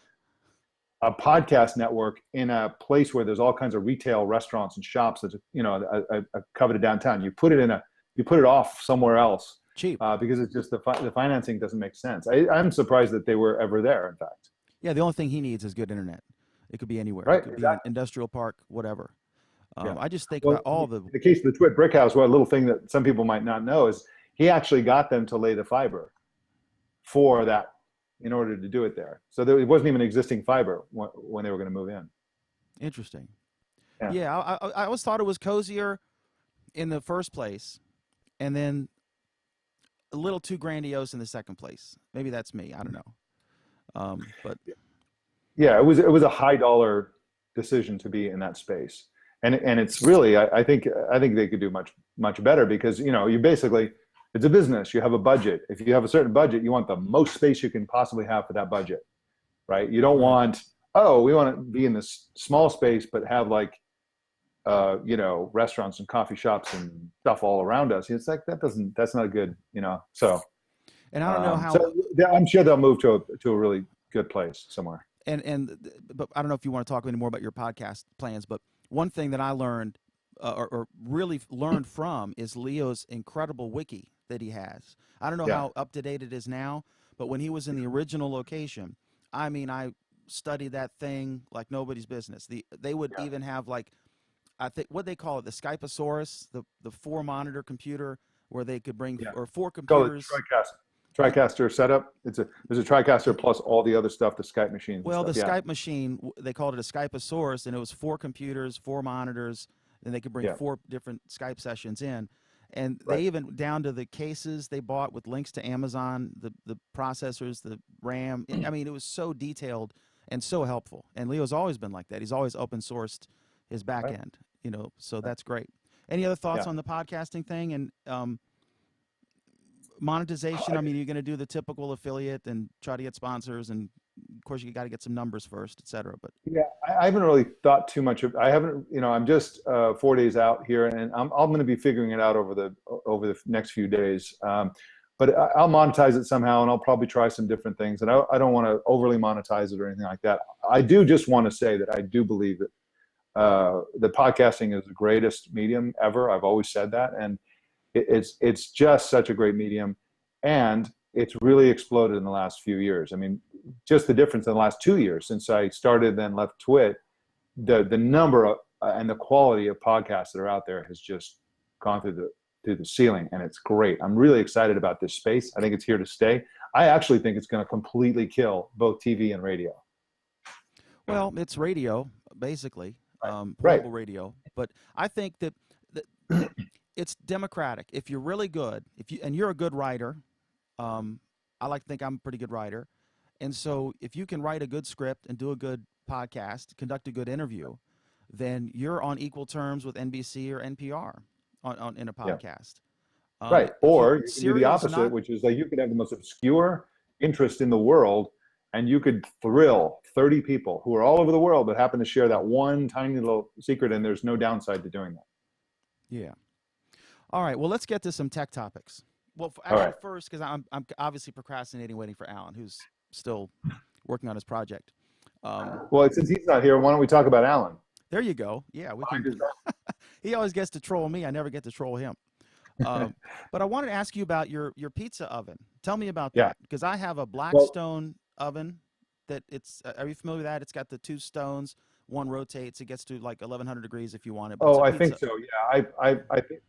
Speaker 2: a podcast network in a place where there's all kinds of retail restaurants and shops that's a coveted downtown. You put it off somewhere else.
Speaker 1: Cheap.
Speaker 2: Because it's just the financing doesn't make sense. I'm surprised that they were ever there, in fact.
Speaker 1: Yeah, the only thing he needs is good internet. It could be anywhere.
Speaker 2: Right,
Speaker 1: It could be an industrial park, whatever. I just think about all the...
Speaker 2: In the case of the TWiT Brick House, one little thing that some people might not know is he actually got them to lay the fiber for that in order to do it there. So it wasn't even existing fiber when they were going to move in.
Speaker 1: Interesting.
Speaker 2: Yeah.
Speaker 1: I always thought it was cozier in the first place, and then a little too grandiose in the second place. Maybe that's me. I don't know. But
Speaker 2: yeah, it was a high dollar decision to be in that space, and it's really I think they could do much better because you basically, it's a business. You have a budget. If you have a certain budget, you want the most space you can possibly have for that budget, right? You don't want, we want to be in this small space but have like restaurants and coffee shops and stuff all around us. It's like that's not good, so.
Speaker 1: And I don't know how.
Speaker 2: So I'm sure they'll move to a really good place somewhere.
Speaker 1: But I don't know if you want to talk any more about your podcast plans, but one thing that I learned or really learned from is Leo's incredible wiki that he has. I don't know how up to date it is now, but when he was in the original location, I mean, I studied that thing like nobody's business. They would even have like, I think what they call it, the Skyposaurus, the 4-monitor computer where they could bring or 4 computers.
Speaker 2: TriCaster setup. There's a TriCaster plus all the other stuff, the Skype machines.
Speaker 1: Well, the Skype machine, they called it a Skyposaurus, and it was 4 computers, 4 monitors, and they could bring 4 different Skype sessions in. And they even, down to the cases they bought with links to Amazon, the processors, the RAM. I mean, it was so detailed and so helpful. And Leo's always been like that. He's always open sourced his back end, so that's great. Any other thoughts on the podcasting thing and monetization? I mean, you're going to do the typical affiliate and try to get sponsors, and of course you got to get some numbers first, et cetera. But
Speaker 2: I haven't really thought too much I haven't, I'm just 4 days out here, and I'm going to be figuring it out over the next few days. But I'll monetize it somehow, and I'll probably try some different things. And I don't want to overly monetize it or anything like that. I do just want to say that I do believe that the podcasting is the greatest medium ever. I've always said that, and it's just such a great medium, and it's really exploded in the last few years. I mean, just the difference in the last 2 years since I started, then left TWiT, the number of, and the quality of podcasts that are out there has just gone through the ceiling, and it's great. I'm really excited about this space. I think it's here to stay. I actually think it's going to completely kill both TV and radio.
Speaker 1: Well, it's radio, basically, portable radio. But I think that it's democratic. If you're really good, and you're a good writer, I like to think I'm a pretty good writer. And so if you can write a good script and do a good podcast, conduct a good interview, then you're on equal terms with NBC or NPR in a podcast.
Speaker 2: Right. Or you can do the opposite, which is like you could have the most obscure interest in the world, and you could thrill 30 people who are all over the world but happen to share that one tiny little secret, and there's no downside to doing that.
Speaker 1: Yeah. All right. Well, let's get to some tech topics. Well, first, because I'm obviously procrastinating, waiting for Alan, who's still working on his project.
Speaker 2: Well, since he's not here, why don't we talk about Alan?
Speaker 1: There you go. Yeah, we can. He always gets to troll me. I never get to troll him. But I wanted to ask you about your pizza oven. Tell me about that, because I have a Blackstone oven. Are you familiar with that? It's got the 2 stones. One rotates. It gets to like 1100 degrees if you want it.
Speaker 2: I think so. Yeah, I think.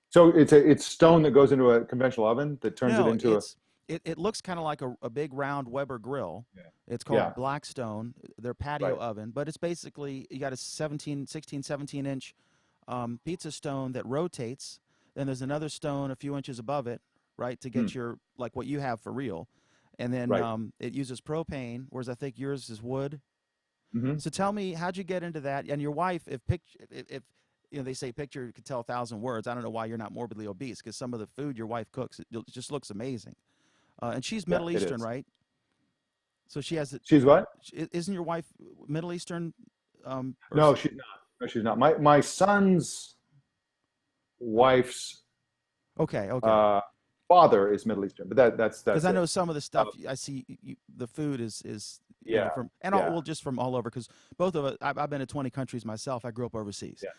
Speaker 2: So it's stone that goes into a conventional oven that turns it into
Speaker 1: It looks kind of like a big round Weber grill. Yeah. It's called Blackstone, their patio oven, but it's basically, you got a 16, 17 inch pizza stone that rotates. then there's another stone a few inches above it, right, to
Speaker 2: Hmm.
Speaker 1: get your like what you have for real, and then
Speaker 2: Right.
Speaker 1: it uses propane, whereas I think yours is wood.
Speaker 2: Hmm.
Speaker 1: So tell me, how'd you get into that? And your wife, if you know they say picture could tell 1,000 words. I don't know why you're not morbidly obese because some of the food your wife cooks it just looks amazing. And she's
Speaker 2: Yeah,
Speaker 1: Middle
Speaker 2: it
Speaker 1: Eastern,
Speaker 2: is.
Speaker 1: right? So she has it.
Speaker 2: She's what?
Speaker 1: Isn't your wife Middle Eastern? Or
Speaker 2: No, she's not. No, she's not. My son's wife's
Speaker 1: okay, okay.
Speaker 2: uh, father is Middle Eastern, but
Speaker 1: Because
Speaker 2: that's
Speaker 1: I
Speaker 2: it.
Speaker 1: know some of the
Speaker 2: Uh,
Speaker 1: stuff I see, the food is
Speaker 2: yeah,
Speaker 1: from and all
Speaker 2: yeah,
Speaker 1: well just from all over. Because both of us, I've been to 20 countries myself. I grew up overseas,
Speaker 2: yeah,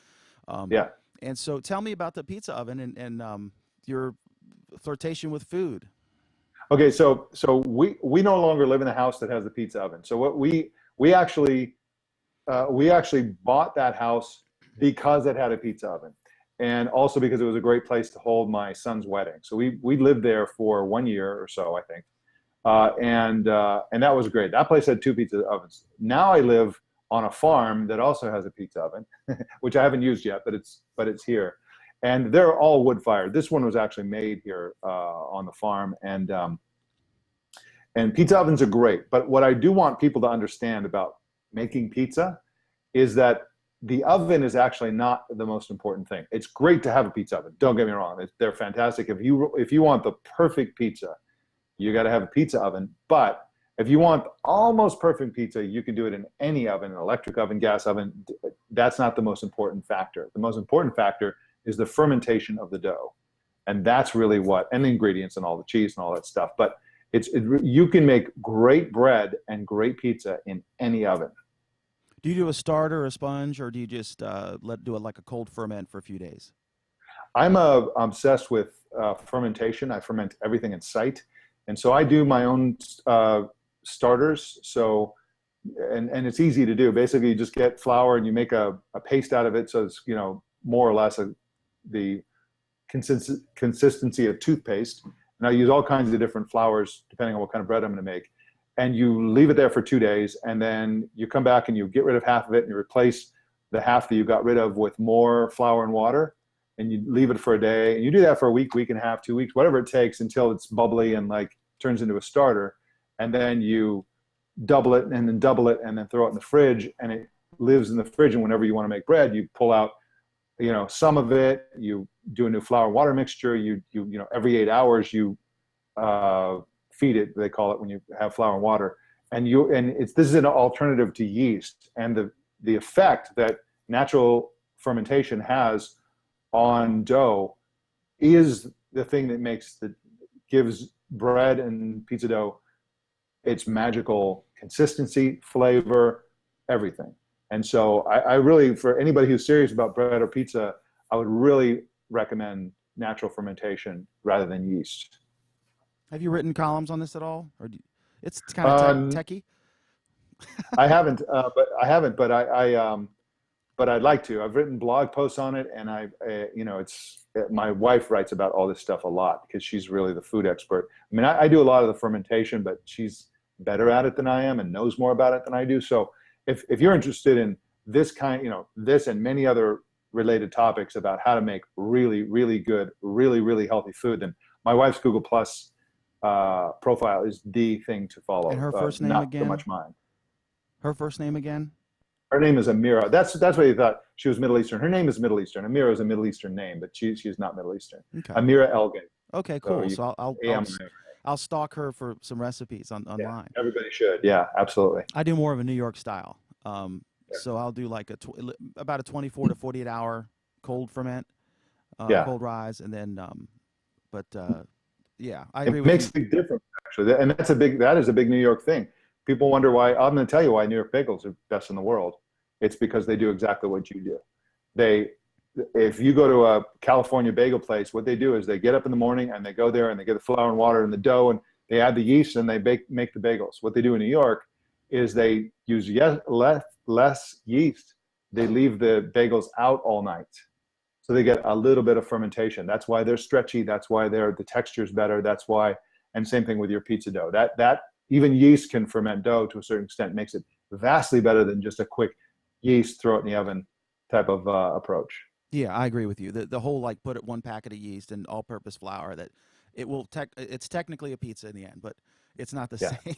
Speaker 1: um,
Speaker 2: yeah.
Speaker 1: and so tell me about the pizza oven and your flirtation with food.
Speaker 2: Okay, so we no longer live in a house that has a pizza oven. So what we actually bought that house because it had a pizza oven, and also because it was a great place to hold my son's wedding. So we lived there for 1 year or so, I think, and that was great. That place had two pizza ovens. Now I live on a farm that also has a pizza oven, which I haven't used yet, but it's here, and they're all wood fired. This one was actually made here on the farm, and pizza ovens are great. But what I do want people to understand about making pizza is that the oven is actually not the most important thing. It's great to have a pizza oven. Don't get me wrong; they're fantastic. If you want the perfect pizza, you got to have a pizza oven. But if you want almost perfect pizza, you can do it in any oven, an electric oven, gas oven. That's not the most important factor. The most important factor is the fermentation of the dough. And that's really and the ingredients and all the cheese and all that stuff. But you can make great bread and great pizza in any oven.
Speaker 1: Do you do a starter, a sponge, or do you just do it like a cold ferment for a few days?
Speaker 2: I'm obsessed with fermentation. I ferment everything in sight, and so I do my own starters. So, and it's easy to do. Basically, you just get flour and you make a paste out of it. So it's more or less the consistency of toothpaste. And I use all kinds of different flours depending on what kind of bread I'm going to make. And you leave it there for 2 days, and then you come back and you get rid of half of it and you replace the half that you got rid of with more flour and water, and you leave it for a day, and you do that for a week, week and a half, 2 weeks, whatever it takes until it's bubbly and like turns into a starter. And then you double it and then double it and then throw it in the fridge, and it lives in the fridge. And whenever you want to make bread, you pull out some of it, you do a new flour water mixture, you every 8 hours you feed it, they call it, when you have flour and water. And this is an alternative to yeast, and the effect that natural fermentation has on dough is the thing that gives bread and pizza dough its magical consistency, flavor, everything. And so I really, for anybody who's serious about bread or pizza, I would really recommend natural fermentation rather than yeast.
Speaker 1: Have you written columns on this at all, or it's kind of
Speaker 2: Um,
Speaker 1: techy?
Speaker 2: I haven't, but I'd like to. I've written blog posts on it, and it's my wife writes about all this stuff a lot because she's really the food expert. I mean, I do a lot of the fermentation, but she's better at it than I am and knows more about it than I do. So if you're interested in this this and many other related topics about how to make really, really good, really, really healthy food, then my wife's Google Plus profile is the thing to
Speaker 1: And
Speaker 2: follow.
Speaker 1: her first name
Speaker 2: Not so
Speaker 1: again?
Speaker 2: much mine.
Speaker 1: Her first name again?
Speaker 2: Her name is Amira. That's what you thought she was Middle Eastern. Her name is Middle Eastern. Amira is a Middle Eastern name, but she's not Middle Eastern.
Speaker 1: Okay.
Speaker 2: Amira Elgen.
Speaker 1: Okay,
Speaker 2: So
Speaker 1: cool.
Speaker 2: you,
Speaker 1: So I'll stalk her for some recipes
Speaker 2: yeah,
Speaker 1: online.
Speaker 2: everybody should. Yeah, absolutely.
Speaker 1: I do more of a New York style.
Speaker 2: Yeah.
Speaker 1: So I'll do like about a 24 to 48 hour cold ferment,
Speaker 2: Yeah.
Speaker 1: cold rise, and then yeah, I agree
Speaker 2: It
Speaker 1: with
Speaker 2: makes
Speaker 1: you.
Speaker 2: a big difference actually, and that is a big New York thing. People wonder why. I'm going to tell you why New York bagels are best in the world. It's because they do exactly what you do. If you go to a California bagel place, what they do is they get up in the morning and they go there and they get the flour and water and the dough, and they add the yeast and they make the bagels. What they do in New York is they use less yeast. They leave the bagels out all night, so they get a little bit of fermentation. That's why they're stretchy. That's why the texture's better. That's why, and same thing with your pizza dough. That even yeast can ferment dough to a certain extent, makes it vastly better than just a quick yeast, throw it in the oven type of approach.
Speaker 1: Yeah, I agree with you. The whole like put it one packet of yeast and all-purpose flour that it will it's technically a pizza in the end, but it's not the
Speaker 2: Yeah,
Speaker 1: same.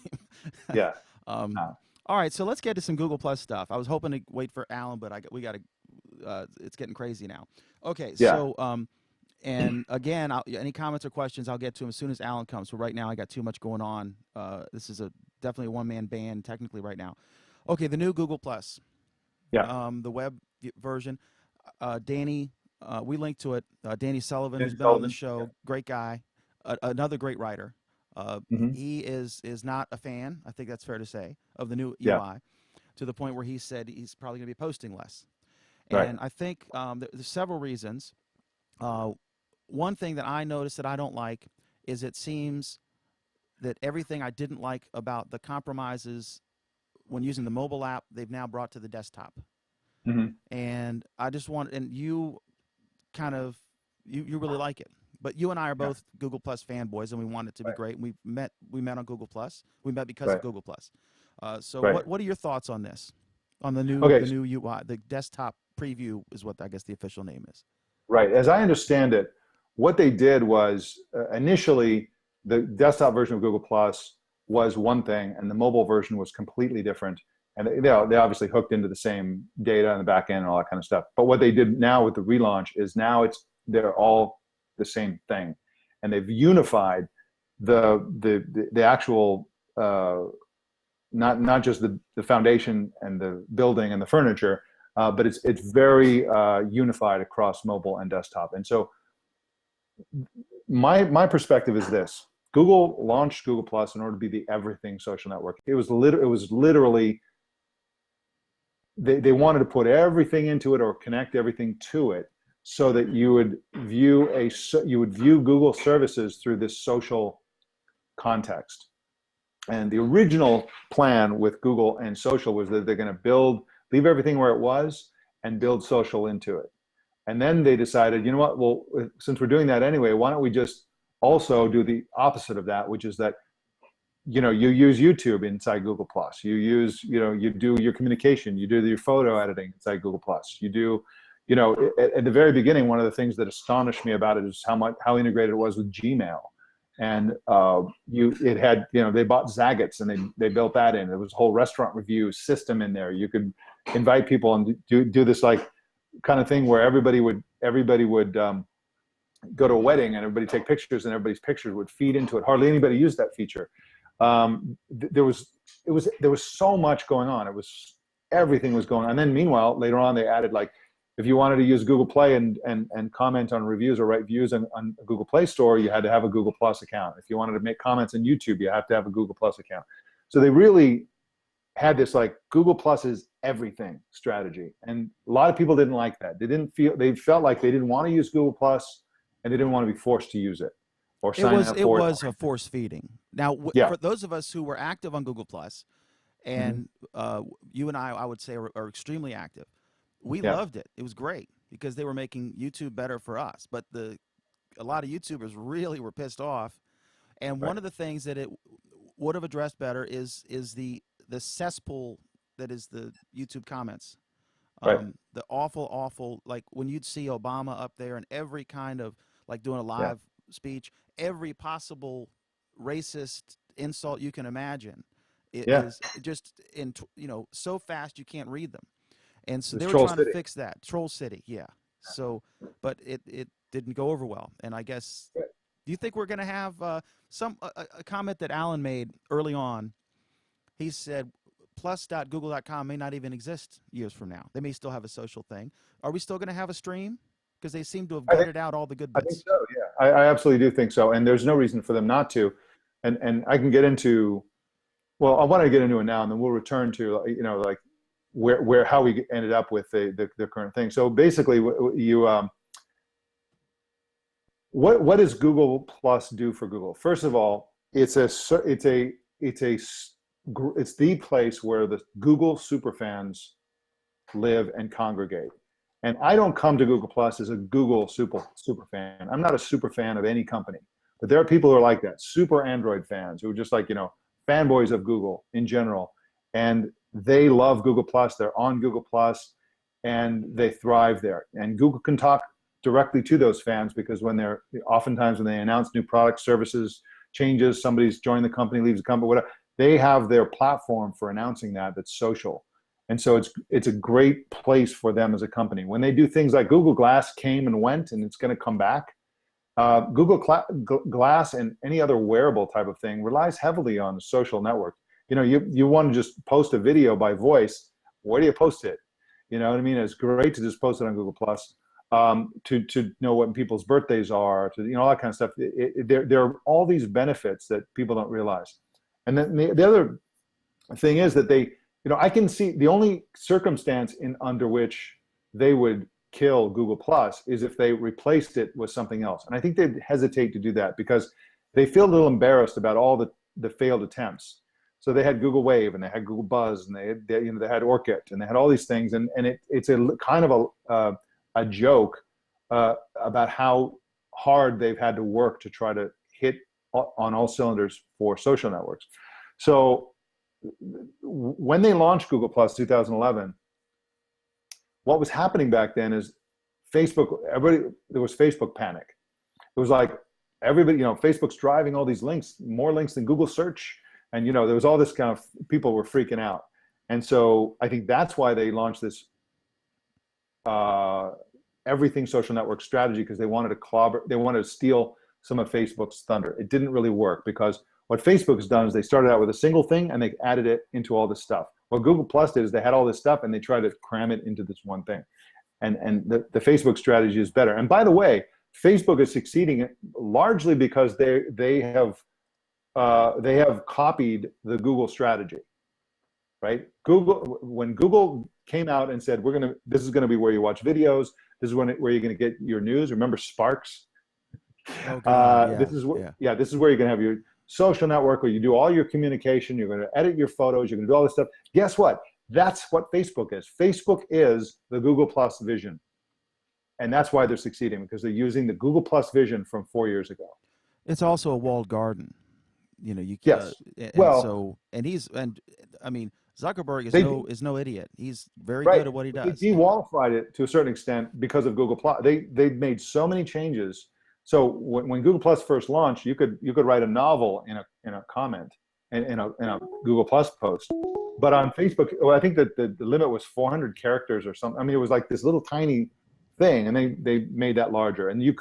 Speaker 2: yeah,
Speaker 1: um,
Speaker 2: uh,
Speaker 1: all right, so let's get to some Google Plus stuff. I was hoping to wait for Alan, but we got to. It's getting crazy now. Okay,
Speaker 2: yeah.
Speaker 1: so and again, any comments or questions, I'll get to them as soon as Alan comes. So right now, I got too much going on. This is definitely a one-man band technically right now. Okay, the new Google Plus,
Speaker 2: Yeah.
Speaker 1: the web version. Danny, we linked to it. Danny Sullivan,
Speaker 2: Danny
Speaker 1: who's been on the
Speaker 2: Sullivan. Yeah.
Speaker 1: show, great guy, another great writer.
Speaker 2: Hmm.
Speaker 1: He is not a fan, I think that's fair to say, of the new
Speaker 2: Yeah.
Speaker 1: UI, to the point where he said he's probably going to be posting less.
Speaker 2: Right.
Speaker 1: And I think there's several reasons. Uh, one thing that I noticed that I don't like is it seems that everything I didn't like about the compromises when using the mobile app, they've now brought to the desktop.
Speaker 2: Hmm.
Speaker 1: And I just want, and you kind of, you really like it. But you and I are
Speaker 2: Yeah.
Speaker 1: both Google Plus fanboys, and we want it to be
Speaker 2: Right.
Speaker 1: great. And we met on Google Plus. We met because of
Speaker 2: Right.
Speaker 1: Google Plus. So
Speaker 2: Right.
Speaker 1: what are your thoughts on this? On the new
Speaker 2: Okay.
Speaker 1: UI, the desktop preview is what I guess the official name is.
Speaker 2: Right. As I understand it, what they did was initially the desktop version of Google Plus was one thing, and the mobile version was completely different. And they obviously hooked into the same data and the back end and all that kind of stuff. But what they did now with the relaunch is now they're all the same thing, and they've unified the actual not just the foundation and the building and the furniture, but it's very unified across mobile and desktop. And so my perspective is this: Google launched Google Plus in order to be the everything social network. It was literally they wanted to put everything into it or connect everything to it, so that you would view Google services through this social context. And the original plan with Google and social was that they're going to leave everything where it was and build social into it. And then they decided, you know what, well, since we're doing that anyway, why don't we just also do the opposite of that, which is that, you use YouTube inside Google Plus. You do your communication, you do your photo editing inside Google Plus. You do, at the very beginning, one of the things that astonished me about it is how integrated it was with Gmail. And it had, they bought Zagat's and they built that in. There was a whole restaurant review system in there. You could invite people and do this like kind of thing where everybody would go to a wedding and everybody take pictures and everybody's pictures would feed into it. Hardly anybody used that feature. There was so much going on. Everything was going on. And then meanwhile, later on, they added, like, if you wanted to use Google Play and comment on reviews or write views on Google Play Store, you had to have a Google Plus account. If you wanted to make comments on YouTube, you have to have a Google Plus account. So they really had this like Google Plus is everything strategy. And a lot of people didn't like that. They felt like they didn't want to use Google Plus and they didn't want to be forced to use it or sign up
Speaker 1: It
Speaker 2: for it.
Speaker 1: was a force feeding. Now,
Speaker 2: Yeah.
Speaker 1: for those of us who were active on Google Plus, and you and I would say are extremely active, we
Speaker 2: Yeah.
Speaker 1: loved it. It was great because they were making YouTube better for us. But a lot of YouTubers really were pissed off. And one
Speaker 2: Right.
Speaker 1: of the things that it would have addressed better is the cesspool that is the YouTube comments.
Speaker 2: Right.
Speaker 1: The awful, like when you'd see Obama up there and every kind of, like, doing a
Speaker 2: Yeah.
Speaker 1: live speech, every possible racist insult you can imagine. It
Speaker 2: Yeah.
Speaker 1: is just so fast you can't read them. And so
Speaker 2: It's
Speaker 1: they were
Speaker 2: Troll
Speaker 1: trying
Speaker 2: City.
Speaker 1: to fix that. Troll City, yeah. So, but it didn't go over well. And I guess,
Speaker 2: Right.
Speaker 1: do you think we're going to have a comment that Alan made early on? He said, plus.google.com may not even exist years from now. They may still have a social thing. Are we still going to have a stream? Because they seem to have
Speaker 2: I think
Speaker 1: gutted out all the good
Speaker 2: I think
Speaker 1: bits.
Speaker 2: so. Yeah. I absolutely do think so. And there's no reason for them not to. And I can get into, well, I want to get into it now, and then we'll return to, like how we ended up with the current thing. So basically, what does Google Plus do for Google? First of all, it's the place where the Google superfans live and congregate. And I don't come to Google Plus as a Google super fan. I'm not a super fan of any company, but there are people who are like that, super Android fans who are just like, fanboys of Google in general. And they love Google Plus. They're on Google Plus. and they thrive there. And Google can talk directly to those fans because oftentimes when they announce new products, services, changes, somebody's joined the company, leaves the company, whatever, they have their platform for announcing that's social. And so it's a great place for them as a company. When they do things like Google Glass came and went, and it's going to come back. Google Glass and any other wearable type of thing relies heavily on social network. You want to just post a video by voice. Where do you post it? You know what I mean? It's great to just post it on Google Plus, to know what people's birthdays are, to all that kind of stuff. There are all these benefits that people don't realize. And then the other thing is that I can see the only circumstance under which they would kill Google Plus is if they replaced it with something else. And I think they'd hesitate to do that because they feel a little embarrassed about all the failed attempts. So they had Google Wave and they had Google Buzz and they had Orkut and they had all these things. And it's a kind of a joke about how hard they've had to work to try to hit on all cylinders for social networks. So when they launched Google Plus 2011, what was happening back then is there was Facebook panic. It was like everybody, Facebook's driving all these links, more links than Google search. And, there was all this kind of, people were freaking out. And so I think that's why they launched this everything social network strategy, because they wanted to steal some of Facebook's thunder. It didn't really work because what Facebook has done is they started out with a single thing and they added it into all this stuff. What Google Plus did is they had all this stuff and they tried to cram it into this one thing. And the Facebook strategy is better. And by the way, Facebook is succeeding largely because they have copied the Google strategy, right? When Google came out and said, this is going to be where you watch videos, this is where you're going to get your news. Remember Sparks?
Speaker 1: Oh, God, yeah.
Speaker 2: This is where you're going to have your social network where you do all your communication. You're going to edit your photos. You're going to do all this stuff. Guess what? That's what Facebook is. Facebook is the Google Plus vision. And that's why they're succeeding, because they're using the Google Plus vision from 4 years ago.
Speaker 1: It's also a walled garden.
Speaker 2: Yes.
Speaker 1: Zuckerberg is no idiot. He's very good at what he does.
Speaker 2: They de-wallified it to a certain extent because of Google Plus. They made so many changes. So when Google Plus first launched, you could write a novel in a comment in a Google Plus post. But on Facebook, I think that the limit was 400 characters or something. I mean, it was like this little tiny thing, and they made that larger. And it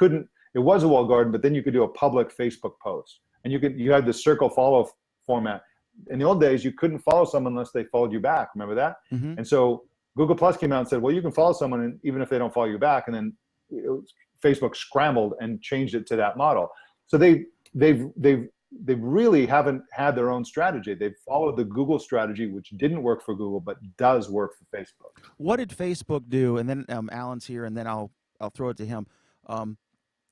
Speaker 2: was a walled garden, but then you could do a public Facebook post, and you had the circle follow format. In the old days, you couldn't follow someone unless they followed you back. Remember that? Mm-hmm. And so Google Plus came out and said, well, you can follow someone even if they don't follow you back. And then Facebook scrambled and changed it to that model. So they really haven't had their own strategy. They've followed the Google strategy, which didn't work for Google, but does work for Facebook.
Speaker 1: What did Facebook do? And then Alan's here, and then I'll throw it to him.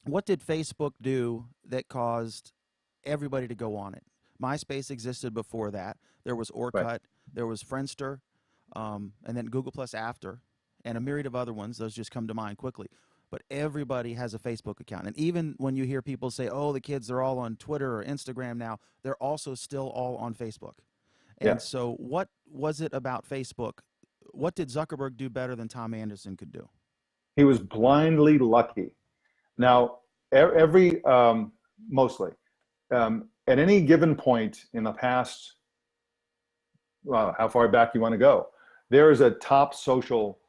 Speaker 1: What did Facebook do that caused everybody to go on it? MySpace existed before that. There was Orkut, right. There was Friendster, and then Google Plus after, and a myriad of other ones. Those just come to mind quickly. But everybody has a Facebook account. And even when you hear people say, oh, the kids are all on Twitter or Instagram now, they're also still all on Facebook. And so what was it about Facebook? What did Zuckerberg do better than Tom Anderson could do?
Speaker 2: He was blindly lucky. Now, mostly, at any given point in the past, well, how far back you want to go, there is a top social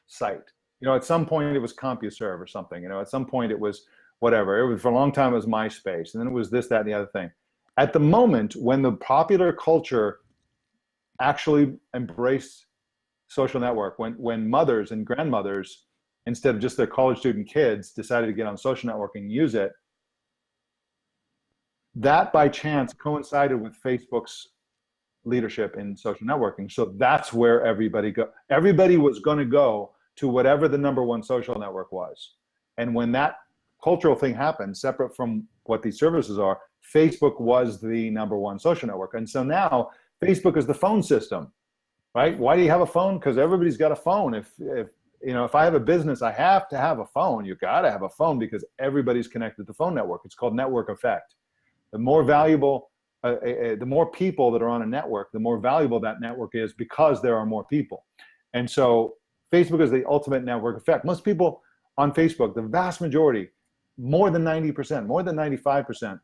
Speaker 2: site. At some point it was CompuServe or something. At some point it was whatever. It was for a long time it was MySpace, and then it was this, that, and the other thing. At the moment when the popular culture actually embraced social network, when mothers and grandmothers, instead of just their college student kids, decided to get on social network and use it, that by chance coincided with Facebook's leadership in social networking. So that's where everybody was going to go to whatever the number one social network was. And when that cultural thing happened, separate from what these services are, Facebook was the number one social network. And so now Facebook is the phone system, right? Why do you have a phone? Because everybody's got a phone. If I have a business, I have to have a phone. You got to have a phone because everybody's connected to the phone network. It's called network effect. The more valuable, the more people that are on a network, the more valuable that network is because there are more people. And so Facebook is the ultimate network effect. Most people on Facebook, the vast majority, more than 90%, more than 95%,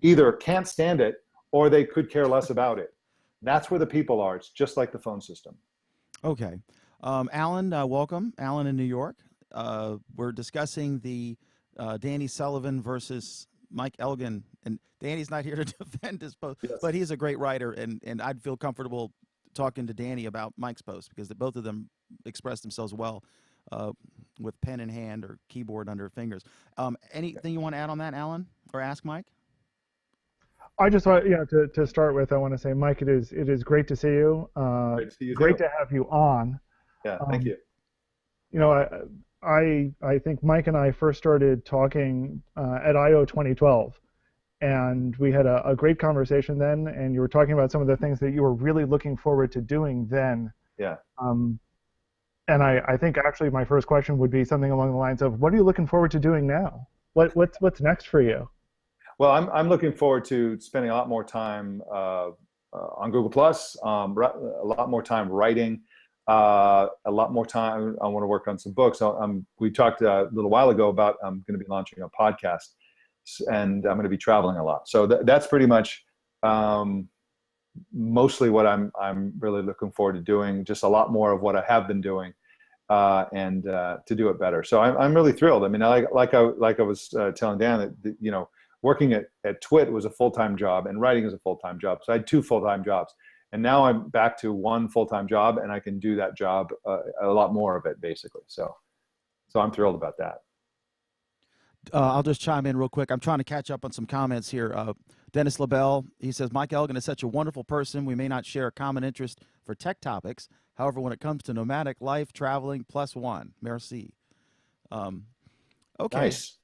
Speaker 2: either can't stand it or they could care less about it. That's where the people are. It's just like the phone system.
Speaker 1: Okay. Alan, welcome. Alan in New York. We're discussing the Danny Sullivan versus Mike Elgen. And Danny's not here to defend his post,
Speaker 2: Yes.
Speaker 1: but he's a great writer. And I'd feel comfortable talking to Danny about Mike's post because both of them expressed themselves well with pen in hand or keyboard under fingers. Anything you want to add on that, Alan, or ask Mike?
Speaker 3: I just want, to start with, I want to say, Mike, it is great to see you.
Speaker 2: Great to see you
Speaker 3: Great
Speaker 2: too.
Speaker 3: to have you on.
Speaker 2: Yeah, thank you.
Speaker 3: You know, I think Mike and I first started talking at I/O 2012, and we had a great conversation then. And you were talking about some of the things that you were really looking forward to doing then.
Speaker 2: Yeah.
Speaker 3: And I think actually my first question would be something along the lines of, what are you looking forward to doing now? What's next for you?
Speaker 2: Well, I'm looking forward to spending a lot more time on Google Plus, a lot more time writing, a lot more time. I want to work on some books. We talked a little while ago about I'm going to be launching a podcast, and I'm going to be traveling a lot. So that's pretty much mostly what I'm really looking forward to doing. Just a lot more of what I have been doing, and to do it better. So I'm really thrilled. I mean, like I was telling Dan that working at TWiT was a full-time job and writing is a full-time job. So I had 2 full-time jobs. And now I'm back to 1 full-time job and I can do that job, a lot more of it basically. So I'm thrilled about that.
Speaker 1: I'll just chime in real quick. I'm trying to catch up on some comments here. Dennis LaBelle, he says, Mike Elgen is such a wonderful person. We may not share a common interest for tech topics. However, when it comes to nomadic life, traveling, +1. Merci. Okay.
Speaker 2: Nice.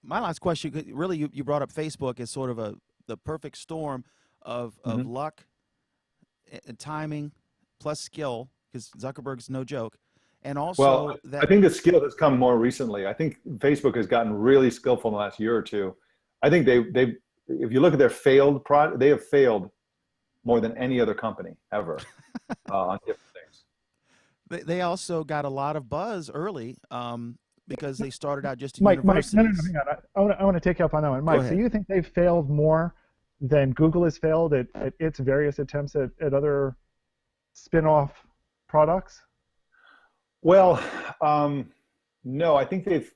Speaker 1: My last question, really you brought up Facebook as sort of the perfect storm of luck and timing plus skill, because Zuckerberg's no joke, and also
Speaker 2: I think the skill has come more recently. I think Facebook has gotten really skillful in the last year or two. I think they if you look at their failed product, they have failed more than any other company ever on different things.
Speaker 1: They also got a lot of buzz early because they started out just in
Speaker 3: Mike,
Speaker 1: universities.
Speaker 3: no, hang on. I want to take you up on that one. Mike, do you think they've failed more than Google has failed at its various attempts at other spin-off products?
Speaker 2: Well, no, I think they've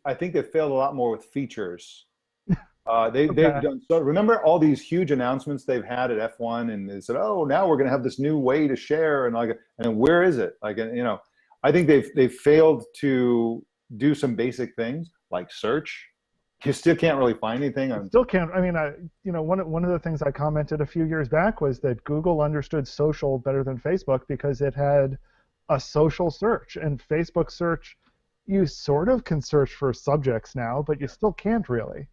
Speaker 2: failed a lot more with features. They've done so. Remember all these huge announcements they've had at F1, and they said, "Oh, now we're going to have this new way to share," and where is it? I think they've failed to do some basic things like search. You still can't really find anything.
Speaker 3: Still can't. I mean, one of the things I commented a few years back was that Google understood social better than Facebook because it had a social search, and Facebook search, you sort of can search for subjects now, but you still can't really.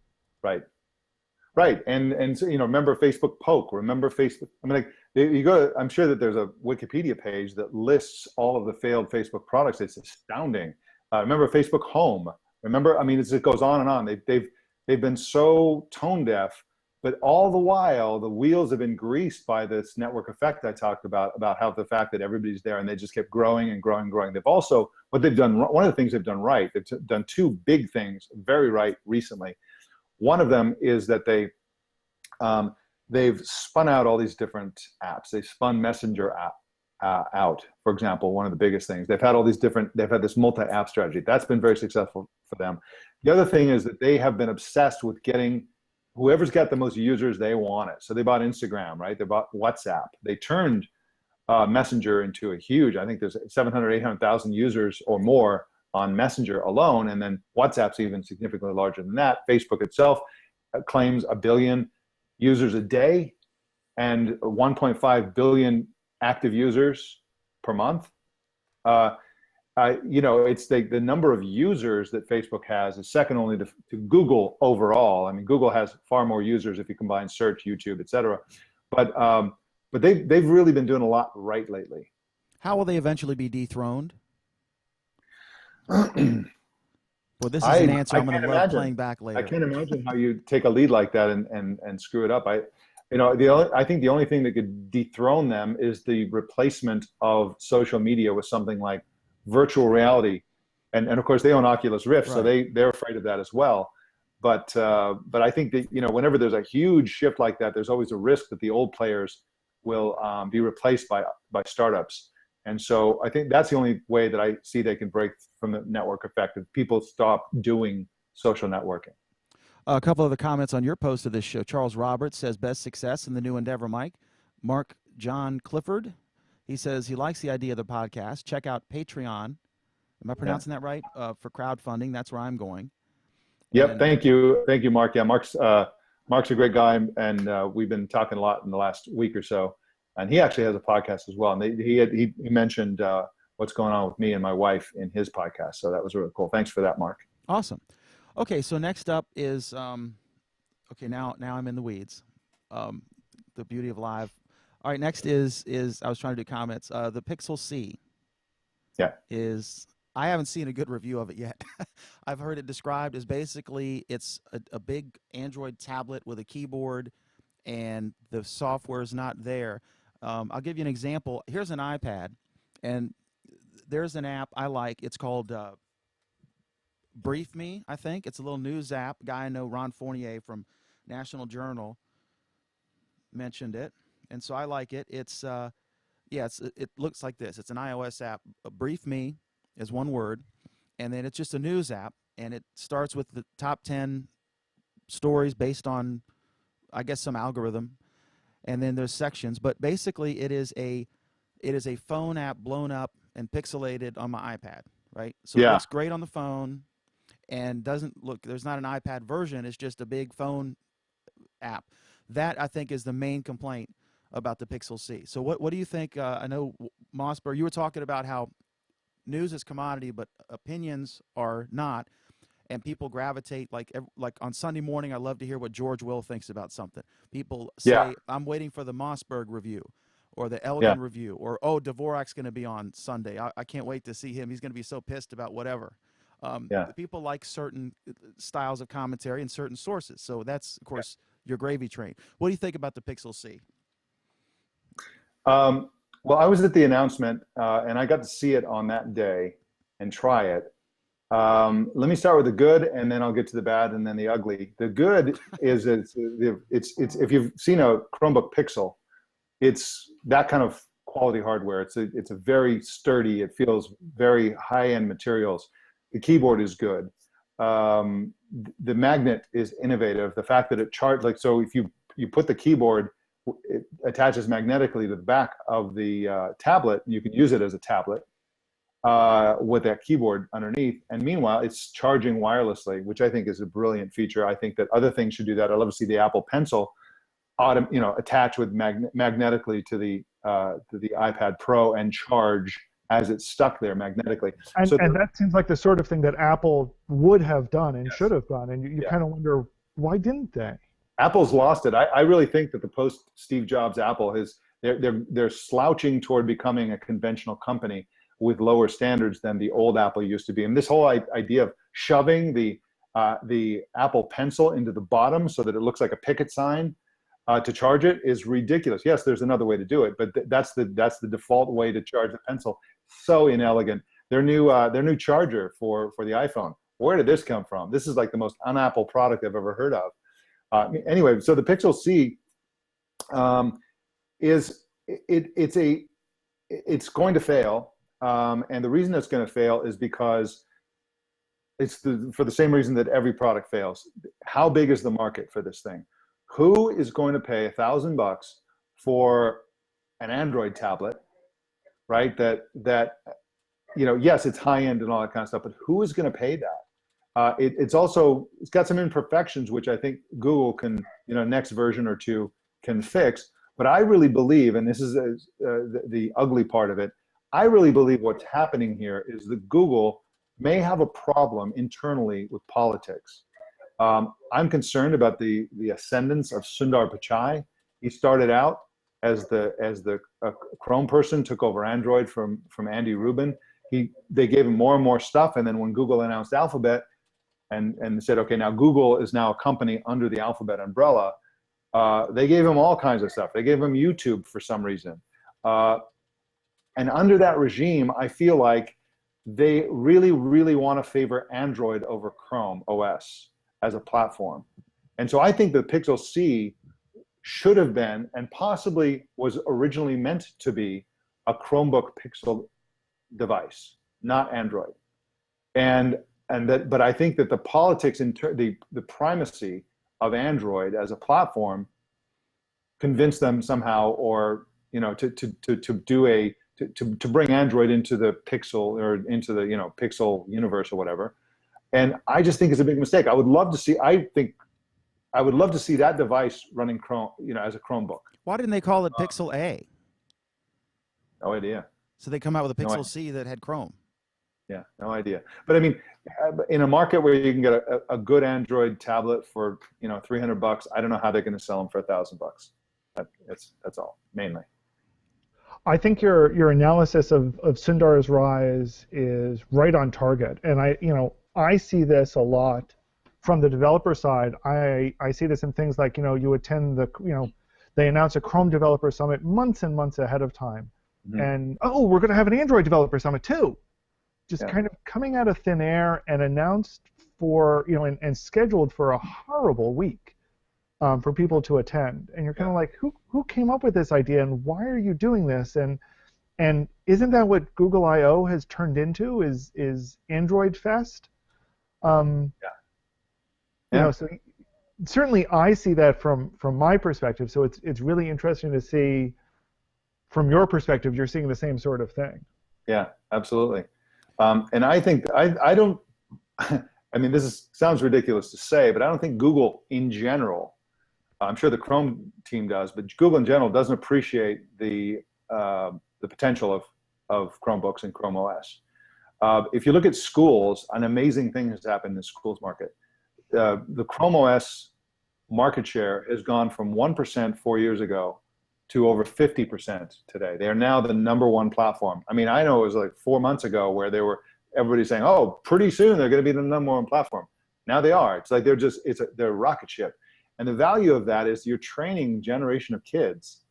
Speaker 2: Right. And so, remember Facebook Poke. Remember Facebook. I mean, you go. I'm sure that there's a Wikipedia page that lists all of the failed Facebook products. It's astounding. Remember Facebook Home. Remember, I mean, it goes on and on. They've been so tone deaf, but all the while the wheels have been greased by this network effect I talked about how the fact that everybody's there and they just kept growing and growing and growing. They've also, what they've done, one of the things they've done right, they've done 2 big things very right recently. One of them is that they've spun out all these different apps. They spun Messenger out, for example, one of the biggest things. They've had this multi-app strategy. That's been very successful for them. The other thing is that they have been obsessed with getting whoever's got the most users, they want it. So they bought Instagram, right? They bought WhatsApp. They turned Messenger into a huge, I think there's 700, 800,000 users or more on Messenger alone. And then WhatsApp's even significantly larger than that. Facebook itself claims 1 billion users a day and 1.5 billion active users per month. It's the number of users that Facebook has is second only to Google overall. I mean, Google has far more users if you combine search, YouTube, et cetera. But they've really been doing a lot right lately.
Speaker 1: How will they eventually be dethroned? Well, this is an answer I'm going to love playing back later.
Speaker 2: I can't imagine how you take a lead like that and screw it up. I think the only thing that could dethrone them is the replacement of social media with something like virtual reality, and of course they own Oculus Rift, so
Speaker 1: Right.
Speaker 2: they're afraid of that as well. But I think that whenever there's a huge shift like that, there's always a risk that the old players will be replaced by startups. And so I think that's the only way that I see they can break from the network effect if people stop doing social networking.
Speaker 1: A couple of the comments on your post of this show. Charles Roberts says, best success in the new endeavor, Mike. Mark John Clifford, he says he likes the idea of the podcast. Check out Patreon. Am I
Speaker 2: Yeah.
Speaker 1: pronouncing that right? For crowdfunding. That's where I'm going.
Speaker 2: Yep.
Speaker 1: And
Speaker 2: Thank you, Mark. Yeah, Mark's a great guy, and we've been talking a lot in the last week or so. And he actually has a podcast as well. And he mentioned what's going on with me and my wife in his podcast. So that was really cool. Thanks for that, Mark.
Speaker 1: awesome. Okay, so next up is okay. Now I'm in the weeds. The beauty of live. All right, next is I was trying to do comments. The Pixel C.
Speaker 2: Yeah.
Speaker 1: Is I haven't seen a good review of it yet. I've heard it described as basically it's a big Android tablet with a keyboard, and the software is not there. I'll give you an example. Here's an iPad, and there's an app I like. It's called Brief Me, I think. It's a little news app. Guy I know, Ron Fournier from National Journal, mentioned it, and so I like it. It's it looks like this. It's an iOS app. Brief Me is one word, and then it's just a news app, and it starts with the top 10 stories based on, I guess, some algorithm, and then there's sections. But basically, it is a phone app blown up and pixelated on my iPad, right? So it
Speaker 2: Yeah.
Speaker 1: looks great on the phone, and doesn't look. There's not an iPad version. It's just a big phone app. That I think is the main complaint about the Pixel C. So what do you think? I know Mossberg, you were talking about how news is commodity, but opinions are not, and people gravitate like on Sunday morning. I love to hear what George Will thinks about something. People
Speaker 2: Yeah.
Speaker 1: say, "I'm waiting for the Mossberg review." Or the
Speaker 2: Yeah.
Speaker 1: Elgen review, or Dvorak's going to be on Sunday. I can't wait to see him. He's going to be so pissed about whatever.
Speaker 2: Yeah.
Speaker 1: People like certain styles of commentary and certain sources. So that's, of course, your gravy train. What do you think about the Pixel C?
Speaker 2: Well, I was at the announcement, and I got to see it on that day and try it. Let me start with the good, and then I'll get to the bad, and then the ugly. The good is it's if you've seen a Chromebook Pixel, it's that kind of quality hardware. It's a very sturdy. It feels very high-end materials. The keyboard is good. The magnet is innovative. The fact that it so if you put the keyboard, it attaches magnetically to the back of the tablet. You can use it as a tablet with that keyboard underneath. And meanwhile, it's charging wirelessly, which I think is a brilliant feature. I think that other things should do that. I love to see the Apple Pencil attach with magnetically to the iPad Pro and charge as it's stuck there magnetically.
Speaker 3: And that seems like the sort of thing that Apple would have done and should have done. And you kind of wonder, why didn't they?
Speaker 2: Apple's lost it. I really think that the post Steve Jobs Apple they're slouching toward becoming a conventional company with lower standards than the old Apple used to be. And this whole idea of shoving the Apple Pencil into the bottom so that it looks like a picket sign to charge it is ridiculous. Yes, there's another way to do it, but that's the default way to charge the pencil. So inelegant. Their new charger for the iPhone. Where did this come from? This is like the most un-Apple product I've ever heard of. Anyway, so the Pixel C it's going to fail, and the reason it's going to fail is because for the same reason that every product fails. How big is the market for this thing? Who is going to pay $1,000 for an Android tablet, right? That yes, it's high end and all that kind of stuff, but who is going to pay that? It's got some imperfections, which I think Google can, next version or two can fix. But I really believe, and this is the ugly part of it, I really believe what's happening here is that Google may have a problem internally with politics. I'm concerned about the ascendance of Sundar Pichai. He started out as the Chrome person, took over Android from Andy Rubin. They gave him more and more stuff, and then when Google announced Alphabet and said, okay, now Google is now a company under the Alphabet umbrella, They gave him all kinds of stuff. They gave him YouTube for some reason. And under that regime, I feel like they really, really want to favor Android over Chrome OS as a platform. And so I think the Pixel C should have been, and possibly was originally meant to be, a Chromebook Pixel device, not Android. But I think that the politics, the primacy of Android as a platform convinced them somehow, or to bring Android into the Pixel, or into the Pixel universe or whatever. And I just think it's a big mistake. I would love to see that device running Chrome, as a Chromebook.
Speaker 1: Why didn't they call it Pixel A?
Speaker 2: No idea.
Speaker 1: So they come out with a Pixel
Speaker 2: No
Speaker 1: C that had Chrome.
Speaker 2: Yeah, no idea. But I mean, in a market where you can get a good Android tablet for $300, I don't know how they're going to sell them for $1,000. That's all, mainly.
Speaker 3: I think your analysis of Sundar's rise is right on target, and I see this a lot from the developer side. I see this in things like you attend they announce a Chrome Developer Summit months and months ahead of time, and we're going to have an Android Developer Summit too, just kind of coming out of thin air and announced for and scheduled for a horrible week. For people to attend, and you're kind of like, who came up with this idea, and why are you doing this? And isn't that what Google I/O has turned into? Is Android Fest? So certainly I see that from my perspective. So it's really interesting to see from your perspective. You're seeing the same sort of thing.
Speaker 2: Yeah, absolutely. And I think I don't. I mean, sounds ridiculous to say, but I don't think Google in general. I'm sure the Chrome team does, but Google in general doesn't appreciate the potential of Chromebooks and Chrome OS. If you look at schools, an amazing thing has happened in the schools market. The Chrome OS market share has gone from 1% 4 years ago to over 50% today. They are now the #1 platform. I mean, I know it was like 4 months ago where everybody saying, "Oh, pretty soon they're going to be the #1 platform." Now they are. It's like they're a rocket ship. And the value of that is you're training a generation of kids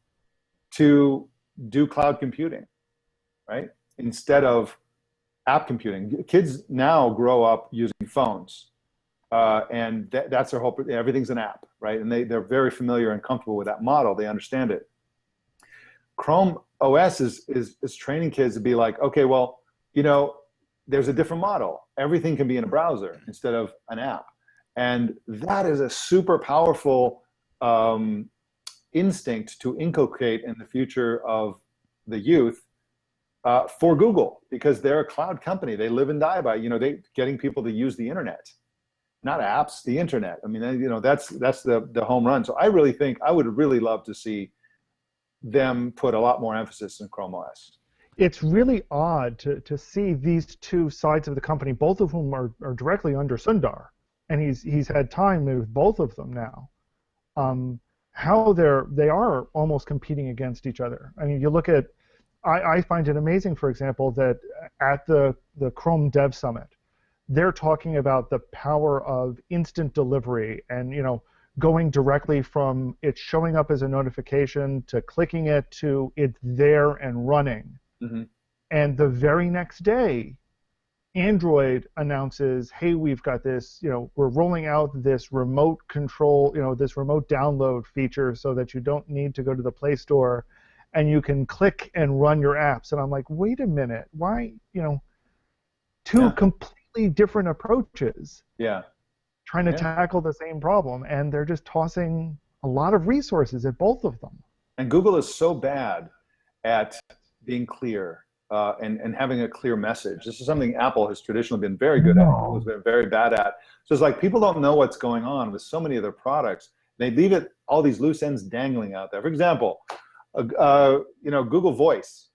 Speaker 2: to do cloud computing, right? Instead of app computing. Kids now grow up using phones, and that's their whole. Everything's an app, right? And they're very familiar and comfortable with that model. They understand it. Chrome OS is training kids to be like, okay, well, there's a different model. Everything can be in a browser instead of an app. And that is a super powerful instinct to inculcate in the future of the youth for Google, because they're a cloud company. They live and die by getting people to use the internet, not apps, the internet. I mean, that's the home run. So I really think I would really love to see them put a lot more emphasis in Chrome OS.
Speaker 3: It's really odd to see these two sides of the company, both of whom are directly under Sundar. And he's had time with both of them now. How they are almost competing against each other. I mean, you look at, I find it amazing, for example, that at the Chrome Dev Summit, they're talking about the power of instant delivery and going directly from it showing up as a notification to clicking it to it's there and running. Mm-hmm. And the very next day, Android announces, hey, we've got this, we're rolling out this remote control, this remote download feature so that you don't need to go to the Play Store and you can click and run your apps. And I'm like, wait a minute, why, two completely different approaches.
Speaker 2: Yeah.
Speaker 3: Trying to tackle the same problem, and they're just tossing a lot of resources at both of them.
Speaker 2: And Google is so bad at being clear. And having a clear message. This is something Apple has traditionally been very good at. Google has been very bad at. So it's like people don't know what's going on with so many of their products. They leave all these loose ends dangling out there. For example, Google Voice.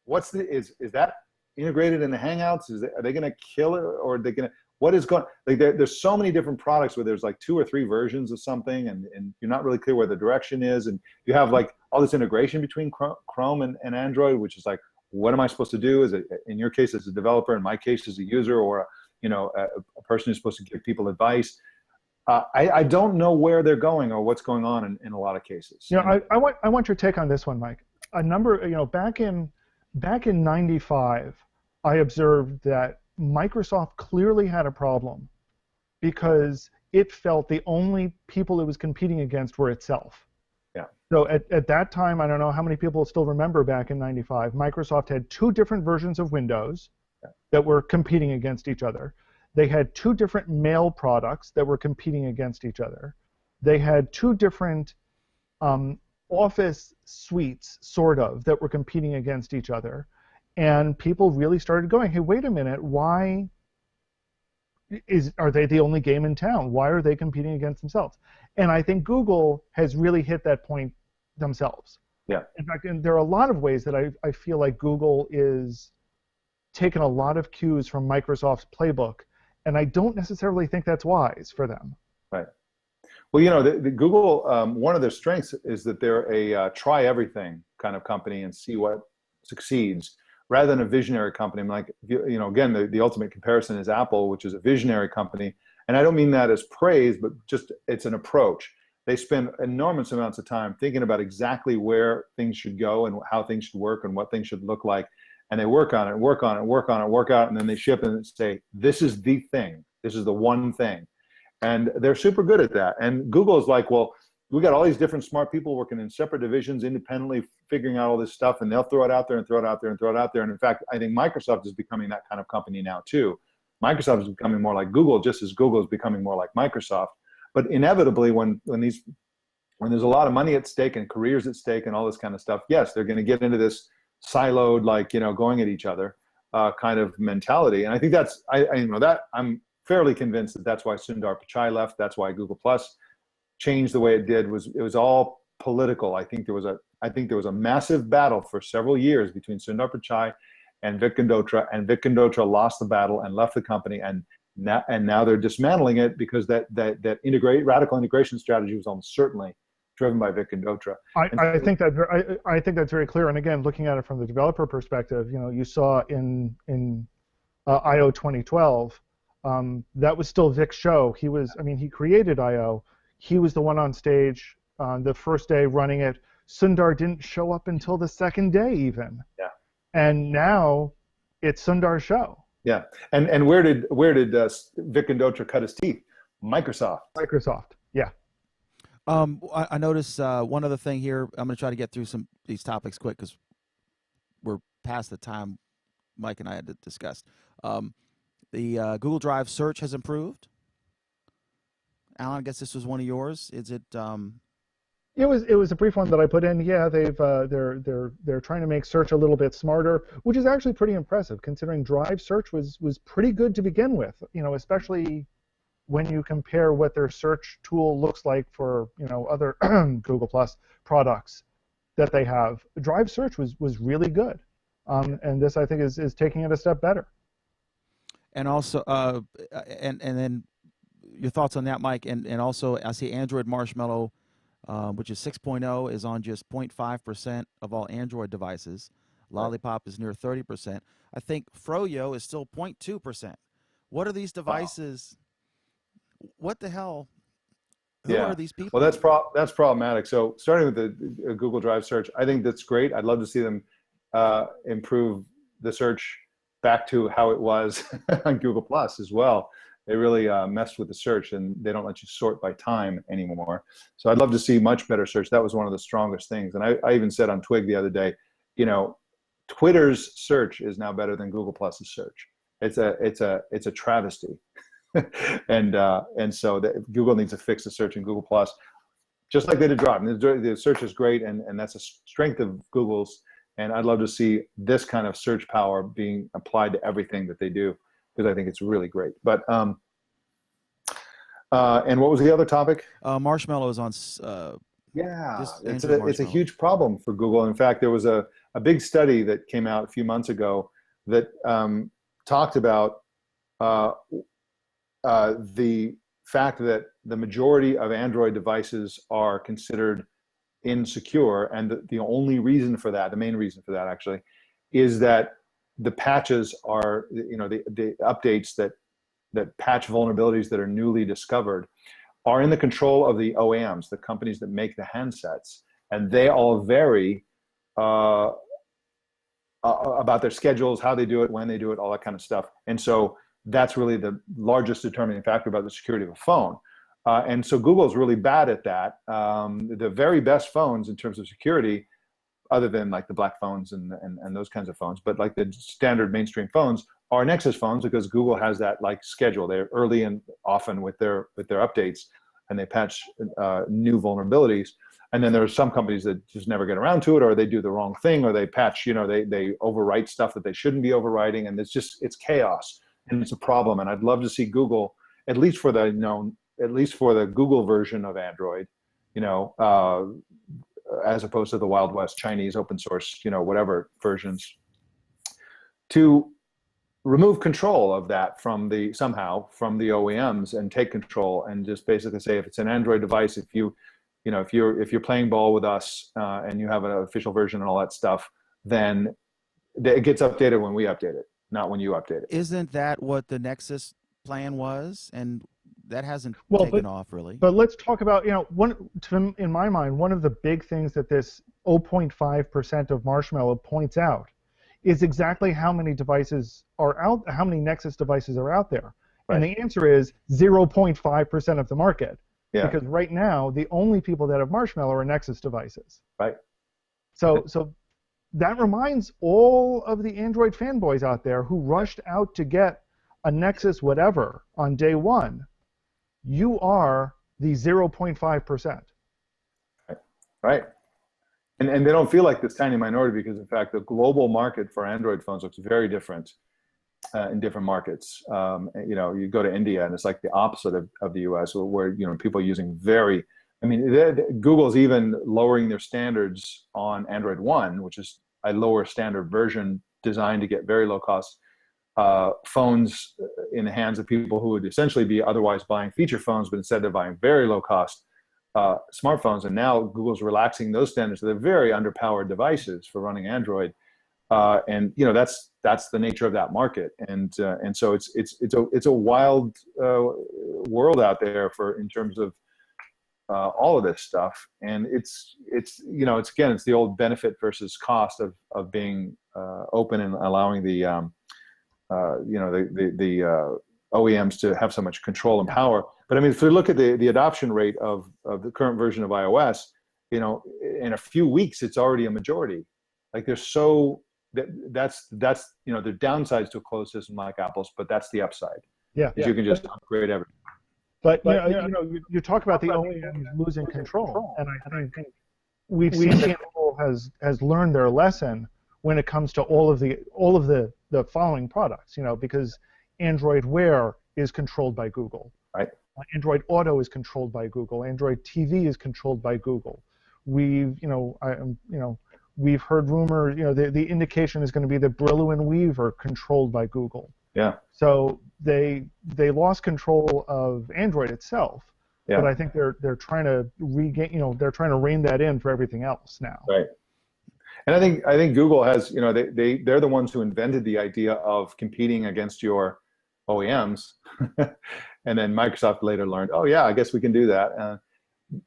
Speaker 2: Is that integrated in the Hangouts? Are they going to kill it, or are they going to? What is going? Like there's so many different products where there's like 2 or 3 versions of something, and you're not really clear where the direction is, and you have like all this integration between Chrome and Android, which is like, what am I supposed to do? Is it, in your case as a developer, in my case as a user, or a person who's supposed to give people advice? I don't know where they're going or what's going on in a lot of cases.
Speaker 3: You know, I want your take on this one, Mike. Back in '95, I observed that Microsoft clearly had a problem because it felt the only people it was competing against were itself.
Speaker 2: Yeah.
Speaker 3: So at that time, I don't know how many people still remember back in '95, Microsoft had two different versions of Windows that were competing against each other. They had two different mail products that were competing against each other. They had two different office suites, sort of, that were competing against each other. And people really started going, hey, wait a minute, why are they the only game in town? Why are they competing against themselves? And I think Google has really hit that point themselves.
Speaker 2: Yeah.
Speaker 3: In fact, and there are a lot of ways that I feel like Google is taking a lot of cues from Microsoft's playbook, and I don't necessarily think that's wise for them.
Speaker 2: Right. Well, you know, the Google, one of their strengths is that they're a try everything kind of company and see what succeeds, rather than a visionary company. I'm like, you know, again, the ultimate comparison is Apple, which is a visionary company. And I don't mean that as praise, but just it's an approach. They spend enormous amounts of time thinking about exactly where things should go and how things should work and what things should look like. And they work on it, work on it, work on it, work out, and then they ship and say, this is the thing. This is the one thing. And they're super good at that. And Google is like, well, we got all these different smart people working in separate divisions, independently figuring out all this stuff, and they'll throw it out there and throw it out there and throw it out there. And in fact, I think Microsoft is becoming that kind of company now too. Microsoft is becoming more like Google, just as Google is becoming more like Microsoft. But inevitably, when there's a lot of money at stake and careers at stake and all this kind of stuff, yes, they're going to get into this siloed, like, you know, going at each other kind of mentality. And I think that's, I'm fairly convinced that that's why Sundar Pichai left. That's why Google Plus changed the way it did. It was all political. I think there was a massive battle for several years between Sundar Pichai and Vic Gundotra, and Vic Gundotra lost the battle and left the company, and now they're dismantling it because that radical integration strategy was almost certainly driven by Vic Gundotra.
Speaker 3: I think that's very clear. And again, looking at it from the developer perspective, you know, you saw in I/O 2012, that was still Vic's show. He created I/O. He was the one on stage the first day running it. Sundar didn't show up until the second day even.
Speaker 2: Yeah.
Speaker 3: And now it's Sundar's show.
Speaker 2: Yeah. And where did Vic Gundotra cut his teeth? Microsoft.
Speaker 3: Yeah.
Speaker 1: I noticed one other thing here. I'm going to try to get through these topics quick because we're past the time Mike and I had to discuss. The Google Drive search has improved. Alan, I guess this was one of yours. Is it?
Speaker 3: It was a brief one that I put in. Yeah, they're trying to make search a little bit smarter, which is actually pretty impressive considering Drive search was pretty good to begin with. You know, especially when you compare what their search tool looks like for, you know, other Google Plus products that they have. Drive search was really good, and this I think is taking it a step better.
Speaker 1: And also, and then your thoughts on that, Mike, and also I see Android Marshmallow, which is 6.0, is on just 0.5% of all Android devices. Lollipop is near 30%. I think Froyo is still 0.2%. What are these devices? Wow. What the hell? Who are these people?
Speaker 2: Well, that's problematic. So starting with the Google Drive search, I think that's great. I'd love to see them improve the search back to how it was on Google Plus as well. They really messed with the search, and they don't let you sort by time anymore. So I'd love to see much better search. That was one of the strongest things. And I even said on Twig the other day, you know, Twitter's search is now better than Google Plus's search. It's a travesty. and so Google needs to fix the search in Google Plus, just like they did Drive. The search is great, and that's a strength of Google's. And I'd love to see this kind of search power being applied to everything that they do, because I think it's really great. But and what was the other topic?
Speaker 1: Marshmallow is on.
Speaker 2: Yeah, it's a huge problem for Google. In fact, there was a big study that came out a few months ago that talked about the fact that the majority of Android devices are considered insecure, and the only reason for that, the main reason for that actually, is that the patches are, you know, the updates that patch vulnerabilities that are newly discovered are in the control of the OEMs, the companies that make the handsets, and they all vary about their schedules, how they do it, when they do it, all that kind of stuff. And so that's really the largest determining factor about the security of a phone. And so Google's really bad at that. The very best phones in terms of security, other than like the black phones and those kinds of phones, but like the standard mainstream phones are Nexus phones, because Google has that like schedule. They're early and often with their updates, and they patch new vulnerabilities. And then there are some companies that just never get around to it, or they do the wrong thing, or they patch, they overwrite stuff that they shouldn't be overwriting, and it's chaos, and it's a problem. And I'd love to see Google, at least for the Google version of Android, as opposed to the Wild West Chinese open source, whatever versions, to remove control of that from the OEMs and take control, and just basically say, if it's an Android device, if you're playing ball with us and you have an official version and all that stuff, then it gets updated when we update it, not when you update it.
Speaker 1: Isn't that what the Nexus plan was? And that hasn't taken off really.
Speaker 3: But let's talk about, in my mind, one of the big things that this 0.5% of Marshmallow points out is exactly how many devices are out, how many Nexus devices are out there. Right. And the answer is 0.5% of the market. Yeah. Because right now, the only people that have Marshmallow are Nexus devices.
Speaker 2: Right.
Speaker 3: So that reminds all of the Android fanboys out there who rushed out to get a Nexus whatever on day one, you are the 0.5%.
Speaker 2: Right. And they don't feel like this tiny minority, because in fact the global market for Android phones looks very different in different markets. You go to India and it's like the opposite of the US, where people are using Google's even lowering their standards on Android One, which is a lower standard version designed to get very low cost phones in the hands of people who would essentially be otherwise buying feature phones, but instead they're buying very low cost smartphones. And now Google's relaxing those standards. So they're very underpowered devices for running Android, and that's the nature of that market. And so it's a wild world out there in terms of all of this stuff. And it's the old benefit versus cost of being open and allowing the OEMs to have so much control and power. But if we look at the adoption rate of the current version of iOS, in a few weeks it's already a majority. Like that's the downsides to a closed system like Apple's, but that's the upside.
Speaker 3: Yeah,
Speaker 2: you can just upgrade everything.
Speaker 3: But you talk about the OEMs losing control, and I think we've seen that Apple has learned their lesson when it comes to all of the following products. Because Android Wear is controlled by Google.
Speaker 2: Right.
Speaker 3: Android Auto is controlled by Google. Android TV is controlled by Google. We've heard rumors. The indication is going to be that Brillo and Weave are controlled by Google.
Speaker 2: Yeah.
Speaker 3: So they lost control of Android itself. Yeah. But I think they're trying to regain. They're trying to rein that in for everything else now.
Speaker 2: Right. And I think Google has. They're the ones who invented the idea of competing against your OEMs, and then Microsoft later learned, oh yeah, I guess we can do that.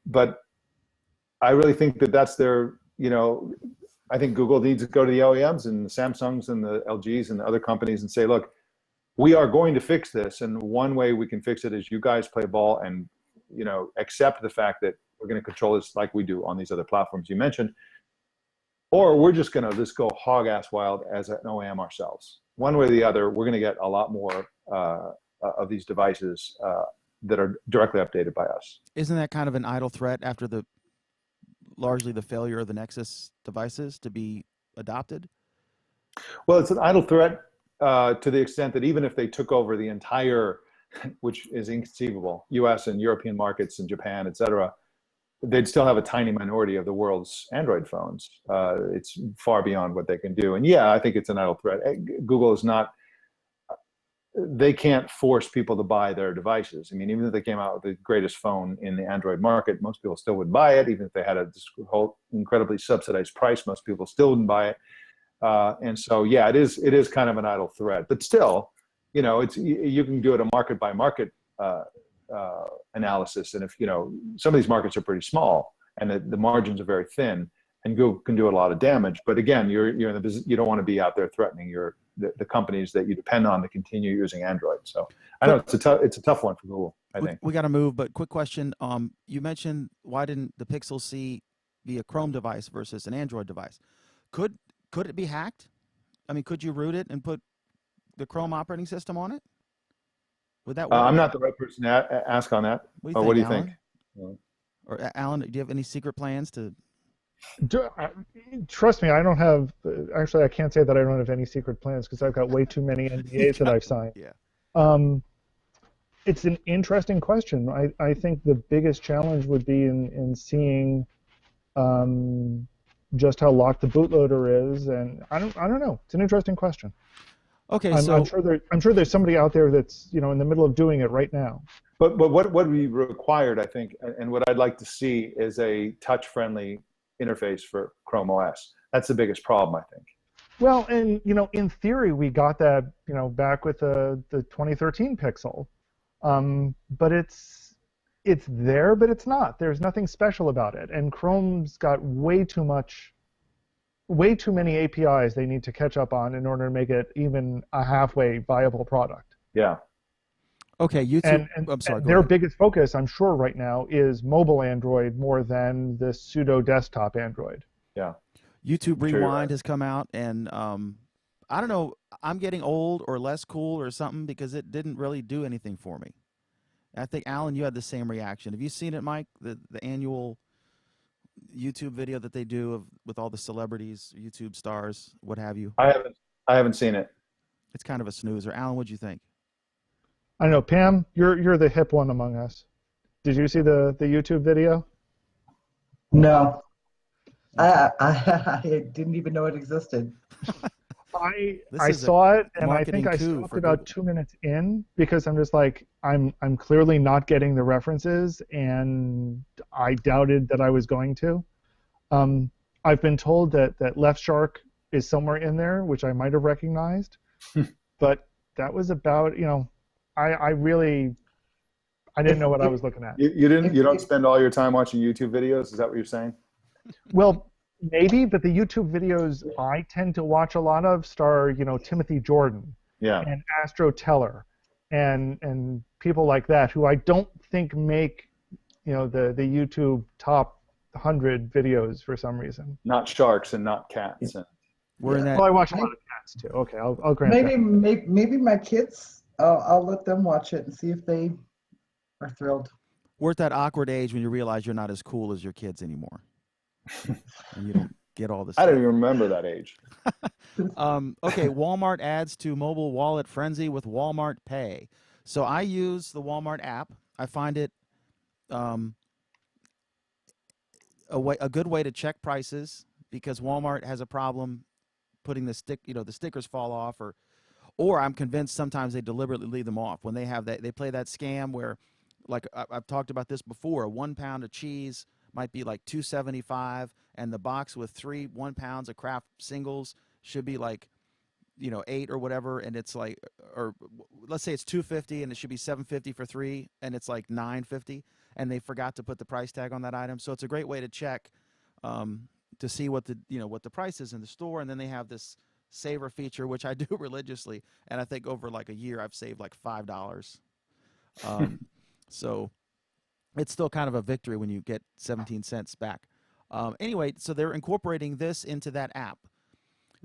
Speaker 2: But I really think that's their. I think Google needs to go to the OEMs and the Samsungs and the LGs and the other companies and say, look, we are going to fix this, and one way we can fix it is you guys play ball and accept the fact that we're going to control this like we do on these other platforms you mentioned, or we're just going to go hog ass wild as an OEM ourselves. One way or the other, we're going to get a lot more of these devices that are directly updated by us.
Speaker 1: Isn't that kind of an idle threat after largely the failure of the Nexus devices to be adopted?
Speaker 2: Well, it's an idle threat to the extent that even if they took over the entire, which is inconceivable, U.S. and European markets and Japan, et cetera, they'd still have a tiny minority of the world's Android phones. It's far beyond what they can do. And yeah, I think it's an idle threat. Google is not, they can't force people to buy their devices. Even if they came out with the greatest phone in the Android market, most people still wouldn't buy it. Even if they had a whole incredibly subsidized price, most people still wouldn't buy it. And so, yeah, it is kind of an idle threat. But still, you can do it a market by market analysis. And if, some of these markets are pretty small and the margins are very thin, and Google can do a lot of damage. But again, you're in the business, you don't want to be out there threatening the companies that you depend on to continue using Android. So I know it's a tough one for Google, I think.
Speaker 1: We got to move, but quick question. You mentioned, why didn't the Pixel C be a Chrome device versus an Android device? Could it be hacked? I mean, could you root it and put the Chrome operating system on it? Would that work?
Speaker 2: I'm not the right person to ask on that.
Speaker 1: What do you
Speaker 2: think?
Speaker 1: Or Alan, do you have any secret plans to?
Speaker 3: Trust me, I don't have. Actually, I can't say that I don't have any secret plans because I've got way too many NDAs that I've signed.
Speaker 1: Yeah.
Speaker 3: It's an interesting question. I think the biggest challenge would be in seeing just how locked the bootloader is, and I don't know. It's an interesting question.
Speaker 1: Okay,
Speaker 3: I'm sure there's somebody out there that's in the middle of doing it right now.
Speaker 2: But what would be required, I think, and what I'd like to see is a touch-friendly interface for Chrome OS. That's the biggest problem, I think.
Speaker 3: Well, and in theory, we got that back with the 2013 Pixel, but it's there, but it's not. There's nothing special about it, and Chrome's got way too many APIs they need to catch up on in order to make it even a halfway viable product.
Speaker 2: Yeah.
Speaker 1: Okay, YouTube.
Speaker 3: And
Speaker 1: I'm sorry.
Speaker 3: Their biggest focus, I'm sure, right now is mobile Android more than the pseudo desktop Android.
Speaker 2: Yeah.
Speaker 1: YouTube Rewind has come out, and I don't know. I'm getting old or less cool or something because it didn't really do anything for me. I think Alan, you had the same reaction. Have you seen it, Mike? The annual YouTube video that they do with all the celebrities, YouTube stars, what have you?
Speaker 2: I haven't seen it.
Speaker 1: It's kind of a snoozer. Alan, what'd you think?
Speaker 3: I don't know, Pam, you're the hip one among us. Did you see the YouTube video?
Speaker 4: No. I didn't even know it existed.
Speaker 3: I saw it, and I think I stopped about 2 minutes in because I'm just like, I'm clearly not getting the references, and I doubted that I was going to. I've been told that Left Shark is somewhere in there, which I might have recognized, but that was about, I didn't know what I was looking at.
Speaker 2: You don't spend all your time watching YouTube videos? Is that what you're saying?
Speaker 3: Well, maybe, but the YouTube videos I tend to watch a lot of star, Timothy Jordan and Astro Teller and people like that who I don't think make, the YouTube top 100 videos for some reason.
Speaker 2: Not sharks and not cats.
Speaker 3: Well, I watch a lot of cats too. Okay, I'll grant that.
Speaker 4: Maybe my kids, I'll let them watch it and see if they are thrilled.
Speaker 1: We're at that awkward age when you realize you're not as cool as your kids anymore. And you don't get all this.
Speaker 2: I don't even remember that age.
Speaker 1: Okay, Walmart adds to mobile wallet frenzy with Walmart Pay. So I use the Walmart app. I find it a good way to check prices because Walmart has a problem putting the stickers fall off, or I'm convinced sometimes they deliberately leave them off when they have that. They play that scam where, like I've talked about this before, 1 pound of cheese might be like $2.75, and the box with 3 1 pounds of Kraft singles should be like, 8 or whatever, and it's like, or let's say it's $2.50 and it should be $7.50 for 3, and it's like $9.50, and they forgot to put the price tag on that item. So it's a great way to check to see what the price is in the store, and then they have this saver feature which I do religiously, and I think over like a year I've saved like $5. So it's still kind of a victory when you get 17 cents back. Anyway, so they're incorporating this into that app.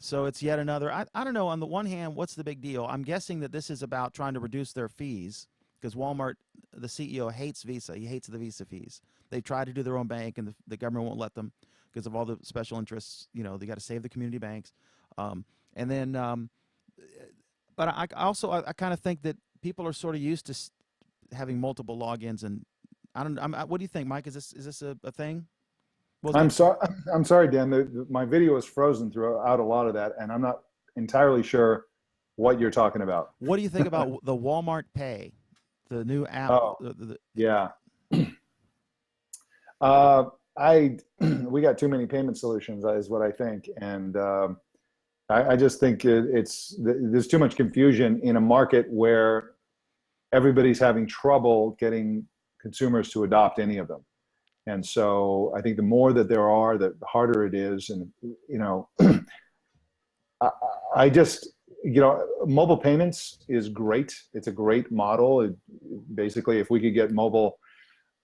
Speaker 1: So it's yet another, I don't know, on the one hand, what's the big deal? I'm guessing that this is about trying to reduce their fees because Walmart, the CEO, hates Visa. He hates the Visa fees. They try to do their own bank, and the government won't let them because of all the special interests. They got to save the community banks. But I kind of think that people are sort of used to having multiple logins, and what do you think, Mike? Is this a thing?
Speaker 2: I'm sorry, Dan. My video is frozen throughout a lot of that, and I'm not entirely sure what you're talking about.
Speaker 1: What do you think about the Walmart Pay, the new app?
Speaker 2: Yeah. We got too many payment solutions, is what I think, and I just think there's too much confusion in a market where everybody's having trouble getting consumers to adopt any of them. And so I think the more that there are, the harder it is. And, you know, I just, you know, mobile payments is great. It's a great model. Basically, if we could get mobile,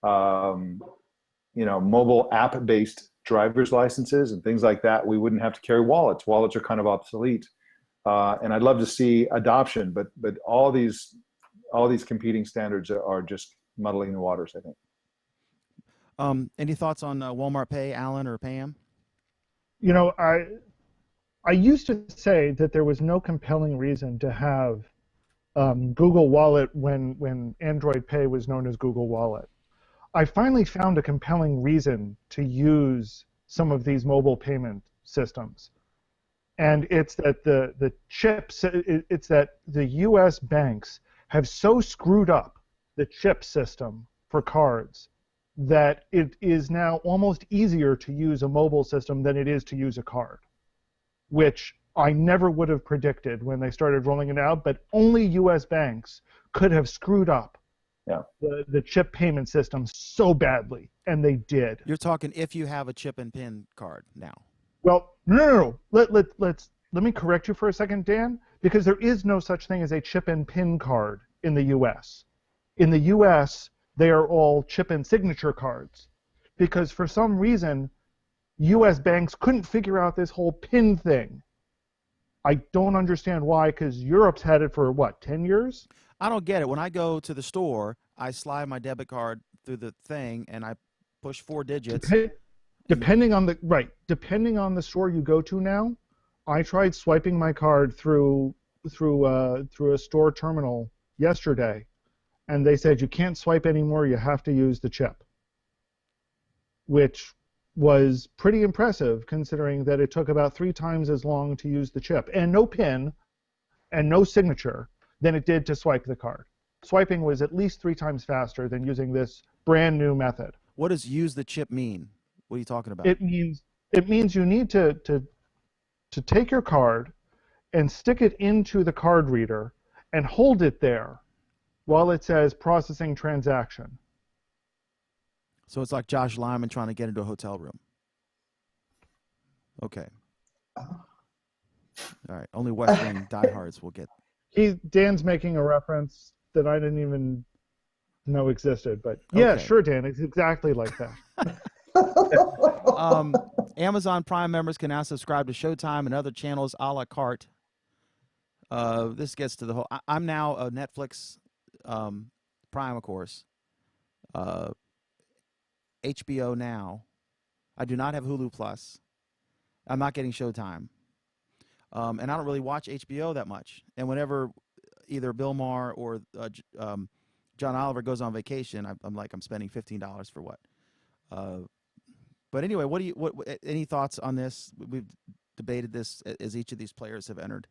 Speaker 2: you know, mobile app-based driver's licenses and things like that, we wouldn't have to carry wallets. Wallets are kind of obsolete. And I'd love to see adoption, but all these competing standards are just muddling the waters, I think.
Speaker 1: Any thoughts on Walmart Pay, Alan or Pam?
Speaker 3: You know, I used to say that there was no compelling reason to have Google Wallet when Android Pay was known as Google Wallet. I finally found a compelling reason to use some of these mobile payment systems. And it's that the chips, it's that the US banks have so screwed up the chip system for cards that it is now almost easier to use a mobile system than it is to use a card, which I never would have predicted when they started rolling it out, but only US banks could have screwed up the chip payment system so badly, and they did.
Speaker 1: You're talking if you have a chip and pin card now.
Speaker 3: Well, no. Let me correct you for a second, Dan, because there is no such thing as a chip and pin card in the US. In the US, they are all chip and signature cards, because for some reason, US banks couldn't figure out this whole pin thing. I don't understand why, because Europe's had it for, what, 10 years?
Speaker 1: I don't get it. When I go to the store, I slide my debit card through the thing, and I push 4 digits.
Speaker 3: Depending on the store you go to now, I tried swiping my card through a store terminal yesterday, and they said you can't swipe anymore, you have to use the chip, which was pretty impressive considering that it took about 3 times as long to use the chip and no pin and no signature than it did to swipe the card. Swiping was at least 3 times faster than using this brand new method.
Speaker 1: What does use the chip mean? What are you talking about?
Speaker 3: It means you need to take your card and stick it into the card reader and hold it there while it says processing transaction.
Speaker 1: So it's like Josh Lyman trying to get into a hotel room. Okay. All right. Only West Wing diehards will get.
Speaker 3: Dan's making a reference that I didn't even know existed, but yeah,
Speaker 1: Okay.
Speaker 3: Sure, Dan, it's exactly like that.
Speaker 1: Amazon Prime members can now subscribe to Showtime and other channels a la carte. This gets to the whole. I'm now a Netflix Prime, of course. HBO Now. I do not have Hulu Plus. I'm not getting Showtime. And I don't really watch HBO that much. And whenever either Bill Maher or John Oliver goes on vacation, I'm spending $15 for what? But anyway, what any thoughts on this? We've debated this as each of these players have entered.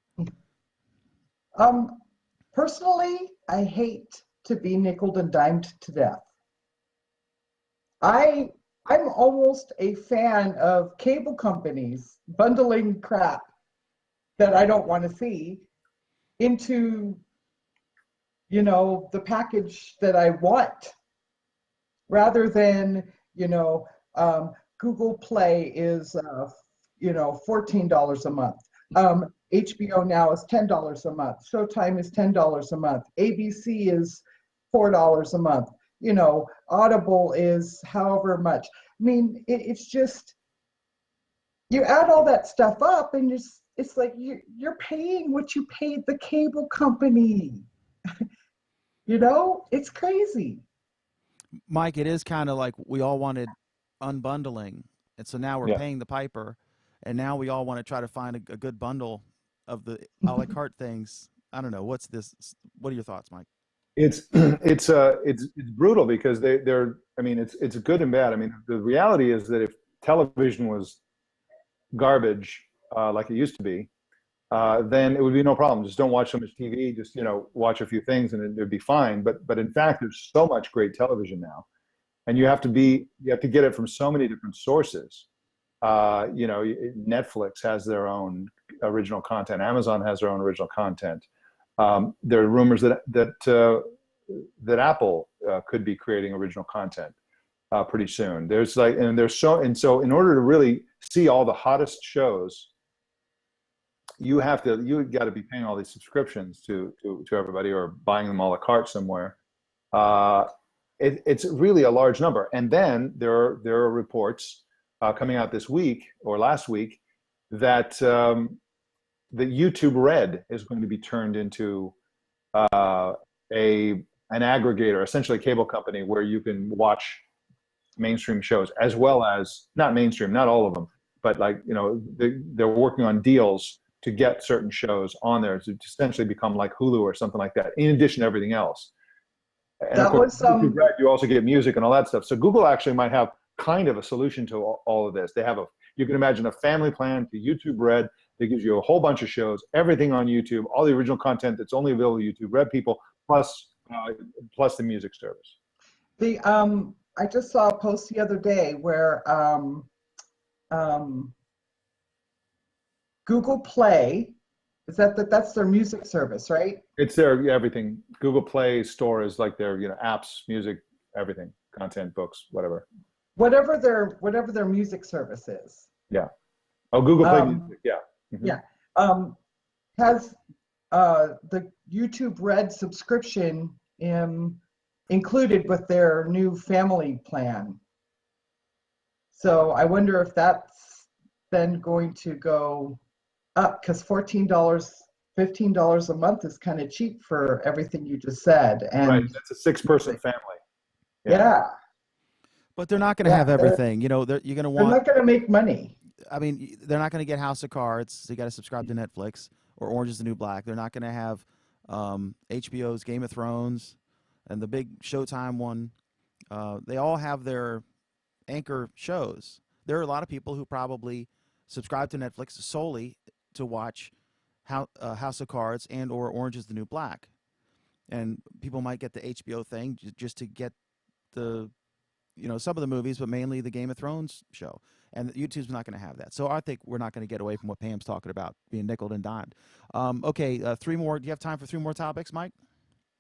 Speaker 4: Personally, I hate to be nickeled and dimed to death. I'm almost a fan of cable companies bundling crap that I don't want to see into, the package that I want, rather than, Google Play is, $14 a month. HBO Now is $10 a month. Showtime is $10 a month. ABC is $4 a month. Audible is however much. I mean, it's just, you add all that stuff up and it's like you're paying what you paid the cable company. It's crazy.
Speaker 1: Mike, it is kind of like we all wanted unbundling, and so now we're paying the piper, and now we all want to try to find a good bundle of the a la carte things. I don't know. What's this? What are your thoughts, Mike?
Speaker 2: It's brutal because they're I mean it's good and bad. I mean, the reality is that if television was garbage like it used to be, then it would be no problem. Just don't watch so much TV. Just watch a few things and it'd be fine. But in fact, there's so much great television now, and you have to get it from so many different sources. Netflix has their own original content. Amazon has their own original content. There are rumors that that Apple could be creating original content pretty soon. There's like, and so in order to really see all the hottest shows, you got to be paying all these subscriptions to everybody, or buying them a la carte somewhere. It's really a large number. And then there are reports coming out this week or last week that the YouTube Red is going to be turned into an aggregator, essentially a cable company, where you can watch mainstream shows, as well as, not mainstream, not all of them, but like, they're working on deals to get certain shows on there to essentially become like Hulu or something like that, in addition to everything else. And
Speaker 4: That
Speaker 2: of course,
Speaker 4: was
Speaker 2: you also get music and all that stuff. So Google actually might have kind of a solution to all of this. They have you can imagine a family plan to YouTube Red that gives you a whole bunch of shows, everything on YouTube, all the original content that's only available to YouTube Red people, plus the music service.
Speaker 4: I just saw a post the other day where Google Play, that's their music service, right?
Speaker 2: It's their everything. Google Play Store is like their apps, music, everything, content, books, whatever.
Speaker 4: Whatever their music service is.
Speaker 2: Yeah. Oh, Google Play Music. Yeah. Mm-hmm.
Speaker 4: Yeah. Has the YouTube Red subscription included with their new family plan. So I wonder if that's then going to go up, because $14, $15 a month is kind of cheap for everything you just said. And
Speaker 2: right, that's a 6-person family.
Speaker 4: Yeah.
Speaker 1: But they're not going to have everything. You're going to want.
Speaker 4: They're not going to make money.
Speaker 1: I mean, they're not going to get House of Cards. So you got to subscribe to Netflix, or Orange is the New Black. They're not going to have HBO's Game of Thrones and the big Showtime one. They all have their anchor shows. There are a lot of people who probably subscribe to Netflix solely to watch House of Cards and or Orange is the New Black. And people might get the HBO thing just to get the, some of the movies, but mainly the Game of Thrones show. And YouTube's not going to have that. So I think we're not going to get away from what Pam's talking about, being nickeled and dimed. Okay, 3 more. Do you have time for 3 more topics, Mike?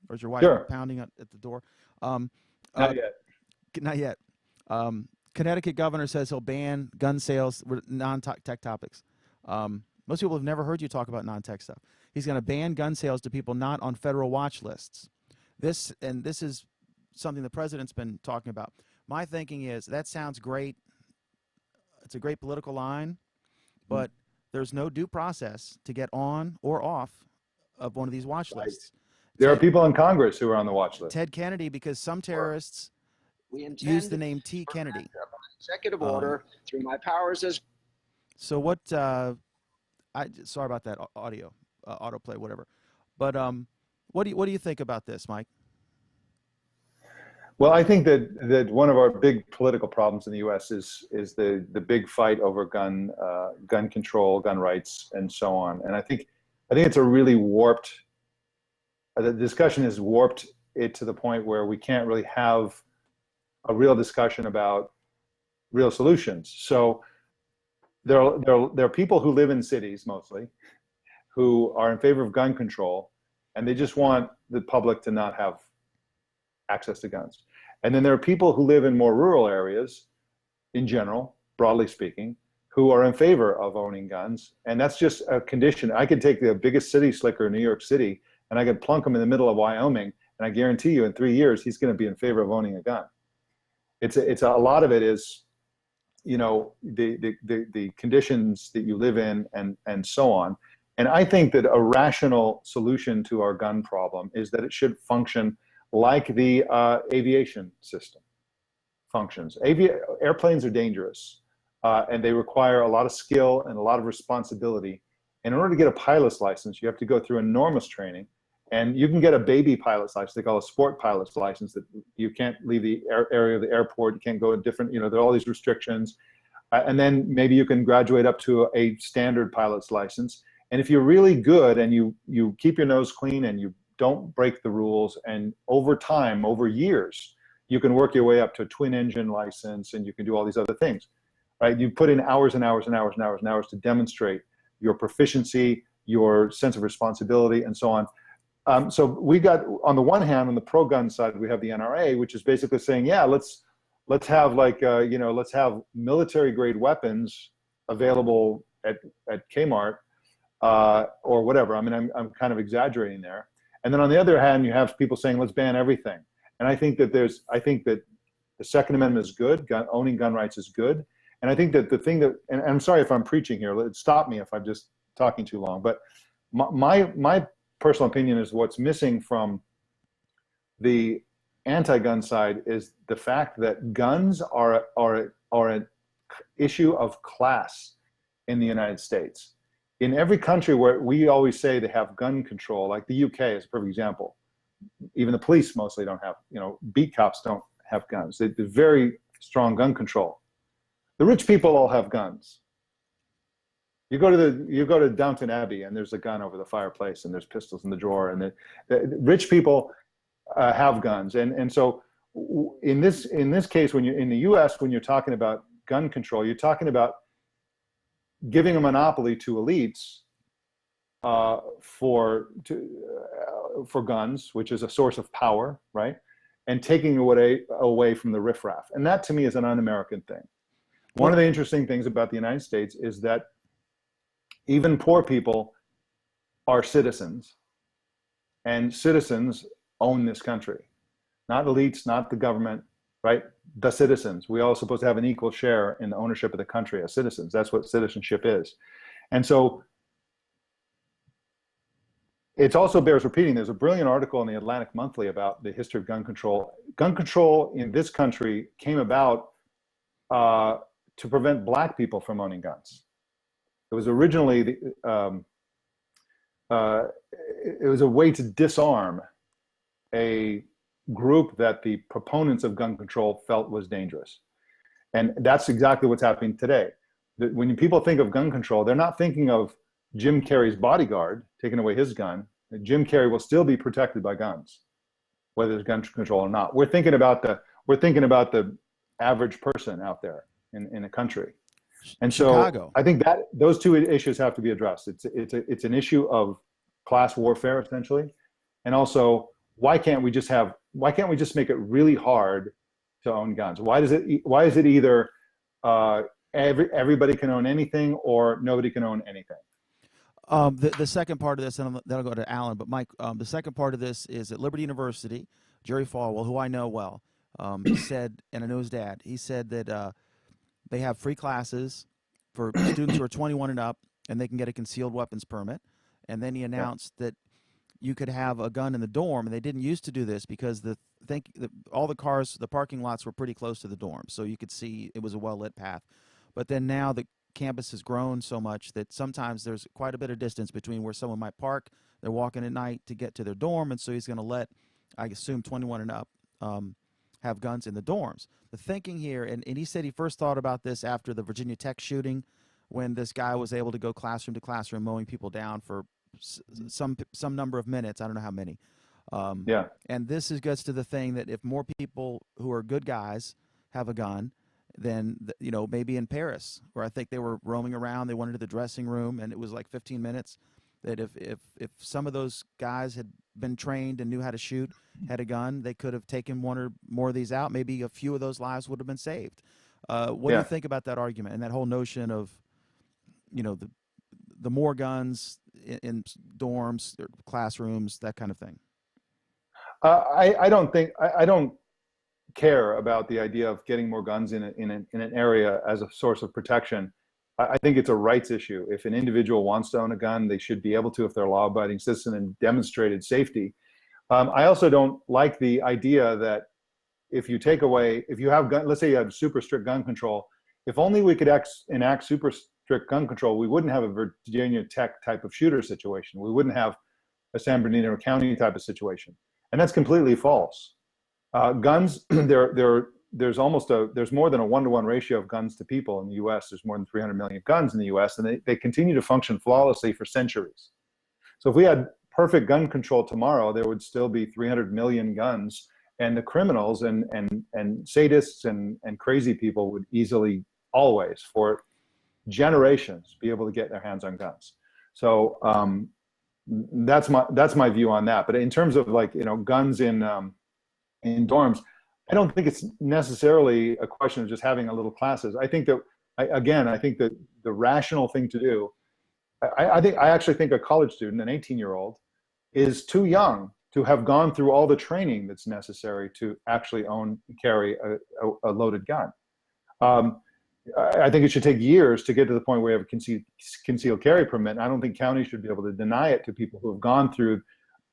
Speaker 1: Or is your wife pounding at the door?
Speaker 2: Not yet.
Speaker 1: Not yet. Connecticut governor says he'll ban gun sales with non-tech topics. Most people have never heard you talk about non-tech stuff. He's going to ban gun sales to people not on federal watch lists. This is something the president's been talking about. My thinking is that sounds great. It's a great political line, but there's no due process to get on or off of one of these watch lists.
Speaker 2: There are people in Congress who are on the watch list.
Speaker 1: Ted Kennedy, because some terrorists use the name T. Kennedy.
Speaker 5: Executive order through my powers as.
Speaker 1: So what? Sorry about that audio, autoplay, whatever. But what do you think about this, Mike?
Speaker 2: Well, I think that one of our big political problems in the U.S. is the big fight over gun control, gun rights, and so on. And I think it's a really warped. The discussion has warped it to the point where we can't really have a real discussion about real solutions. So there are people who live in cities mostly who are in favor of gun control, and they just want the public to not have access to guns. And then there are people who live in more rural areas in general, broadly speaking, who are in favor of owning guns. And that's just a condition. I could take the biggest city slicker in New York City and I could plunk him in the middle of Wyoming, and I guarantee you in 3 years, he's going to be in favor of owning a gun. It's a lot of it is, the conditions that you live in and so on. And I think that a rational solution to our gun problem is that it should function like the aviation system functions. Airplanes are dangerous, and they require a lot of skill and a lot of responsibility. And in order to get a pilot's license, you have to go through enormous training. And you can get a baby pilot's license, they call a sport pilot's license, that you can't leave the area of the airport, you can't go to different, there are all these restrictions. And then maybe you can graduate up to a standard pilot's license. And if you're really good and you keep your nose clean and you don't break the rules, and over time, over years, you can work your way up to a twin engine license, and you can do all these other things, right? You put in hours and hours and hours and hours and hours to demonstrate your proficiency, your sense of responsibility, and so on. So we got, on the one hand, on the pro-gun side, we have the NRA, which is basically saying, yeah, let's have like let's have military-grade weapons available at Kmart or whatever. I mean, I'm kind of exaggerating there. And then on the other hand, you have people saying, let's ban everything. And I think that the Second Amendment is good. Owning gun rights is good. And I think that the thing that, and I'm sorry if I'm preaching here, stop me if I'm just talking too long, but my personal opinion is what's missing from the anti-gun side is the fact that guns are an issue of class in the United States. In every country where we always say they have gun control, like the UK is a perfect example. Even the police mostly don't have, beat cops don't have guns. They're very strong gun control. The rich people all have guns. You go to Downton Abbey and there's a gun over the fireplace and there's pistols in the drawer, and the rich people have guns. And so in this case, when you're in the U.S., when you're talking about gun control, you're talking about giving a monopoly to elites for guns, which is a source of power, right? And taking away from the riffraff. And that to me is an un-American thing. One of the interesting things about the United States is that even poor people are citizens, and citizens own this country. Not elites, not the government, right? The citizens. We all supposed to have an equal share in the ownership of the country as citizens. That's what citizenship is. And so it also bears repeating. There's a brilliant article in the Atlantic Monthly about the history of gun control. Gun control in this country came about to prevent black people from owning guns. It was originally it was a way to disarm a group that the proponents of gun control felt was dangerous. And that's exactly what's happening today. When people think of gun control, they're not thinking of Jim Carrey's bodyguard taking away his gun. Jim Carrey will still be protected by guns, whether there's gun control or not. We're thinking about the average person out there in a country. And so
Speaker 1: Chicago.
Speaker 2: I think that those two issues have to be addressed. It's an issue of class warfare essentially, and also why can't we just make it really hard to own guns? Why is it either everybody can own anything or nobody can own anything?
Speaker 1: The second part of this, and that'll go to Alan, but Mike, the second part of this is at Liberty University, Jerry Falwell, who I know well, he said, and I know his dad, he said that they have free classes for students who are 21 and up, and they can get a concealed weapons permit. And then he announced that you could have a gun in the dorm, and they didn't used to do this because all the cars, the parking lots were pretty close to the dorm, so you could see it was a well-lit path. But then now the campus has grown so much that sometimes there's quite a bit of distance between where someone might park, they're walking at night to get to their dorm, and so he's going to let, I assume, 21 and up have guns in the dorms. The thinking here, and he said he first thought about this after the Virginia Tech shooting, when this guy was able to go classroom to classroom mowing people down for some number of minutes. I don't know how many. And this gets to the thing that if more people who are good guys have a gun, then maybe in Paris, where I think they were roaming around, they went into the dressing room, and it was like 15 minutes. That if some of those guys had been trained and knew how to shoot, had a gun, they could have taken one or more of these out. Maybe a few of those lives would have been saved. What do you think about that argument and that whole notion of, the more guns in dorms, or classrooms, that kind of thing?
Speaker 2: I don't care about the idea of getting more guns in an area as a source of protection. I think it's a rights issue. If an individual wants to own a gun, they should be able to if they're a law-abiding citizen and demonstrated safety. I also don't like the idea that if you have gun, let's say you have super strict gun control, if only we could enact super strict gun control, we wouldn't have a Virginia Tech type of shooter situation. We wouldn't have a San Bernardino County type of situation. And that's completely false. Guns, there's more than a 1-to-1 ratio of guns to people in the U.S. There's more than 300 million guns in the U.S., and they continue to function flawlessly for centuries. So if we had perfect gun control tomorrow, there would still be 300 million guns, and the criminals and sadists and crazy people would easily, always, for generations, be able to get their hands on guns. So That's my view on that. But in terms of like, guns in dorms, I don't think it's necessarily a question of just having a little classes. I think that I think that the rational thing to do, I actually think a college student, an 18-year-old, is too young to have gone through all the training that's necessary to actually carry a loaded gun. I think it should take years to get to the point where you have a concealed carry permit. I don't think counties should be able to deny it to people who have gone through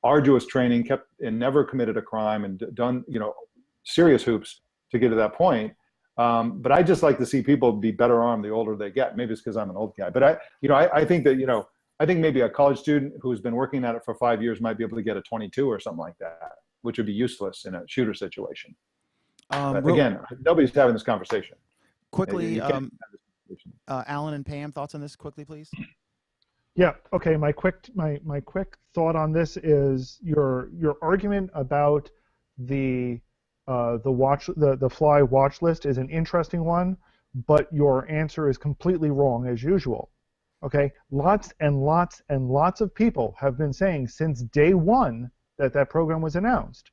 Speaker 2: arduous training, and never committed a crime, and done serious hoops to get to that point. But I just like to see people be better armed the older they get. Maybe it's because I'm an old guy, but I think that I think maybe a college student who's been working at it for 5 years might be able to get a 22 or something like that, which would be useless in a shooter situation. But again, nobody's having this conversation.
Speaker 1: Quickly, Alan and Pam, thoughts on this quickly, please?
Speaker 3: Yeah. Okay. My quick thought on this is your argument about the fly watch list is an interesting one, but your answer is completely wrong as usual. Okay. Lots and lots and lots of people have been saying since day one that program was announced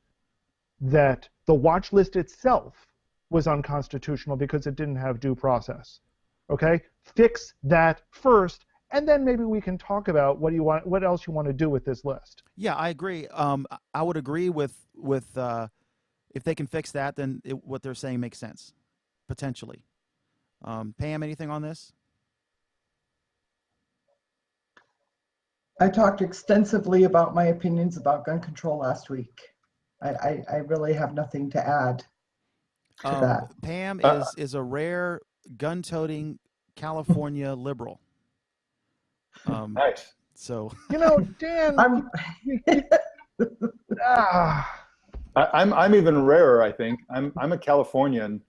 Speaker 3: that the watch list itself was unconstitutional because it didn't have due process. Okay? Fix that first, and then maybe we can talk about what else you want to do with this list.
Speaker 1: Yeah, I agree. I would agree with if they can fix that, then what they're saying makes sense, potentially. Pam, anything on this?
Speaker 4: I talked extensively about my opinions about gun control last week. I really have nothing to add to that.
Speaker 1: Pam is a rare gun-toting California liberal.
Speaker 2: Nice.
Speaker 1: So
Speaker 3: Dan,
Speaker 2: I'm even rarer. I think I'm a Californian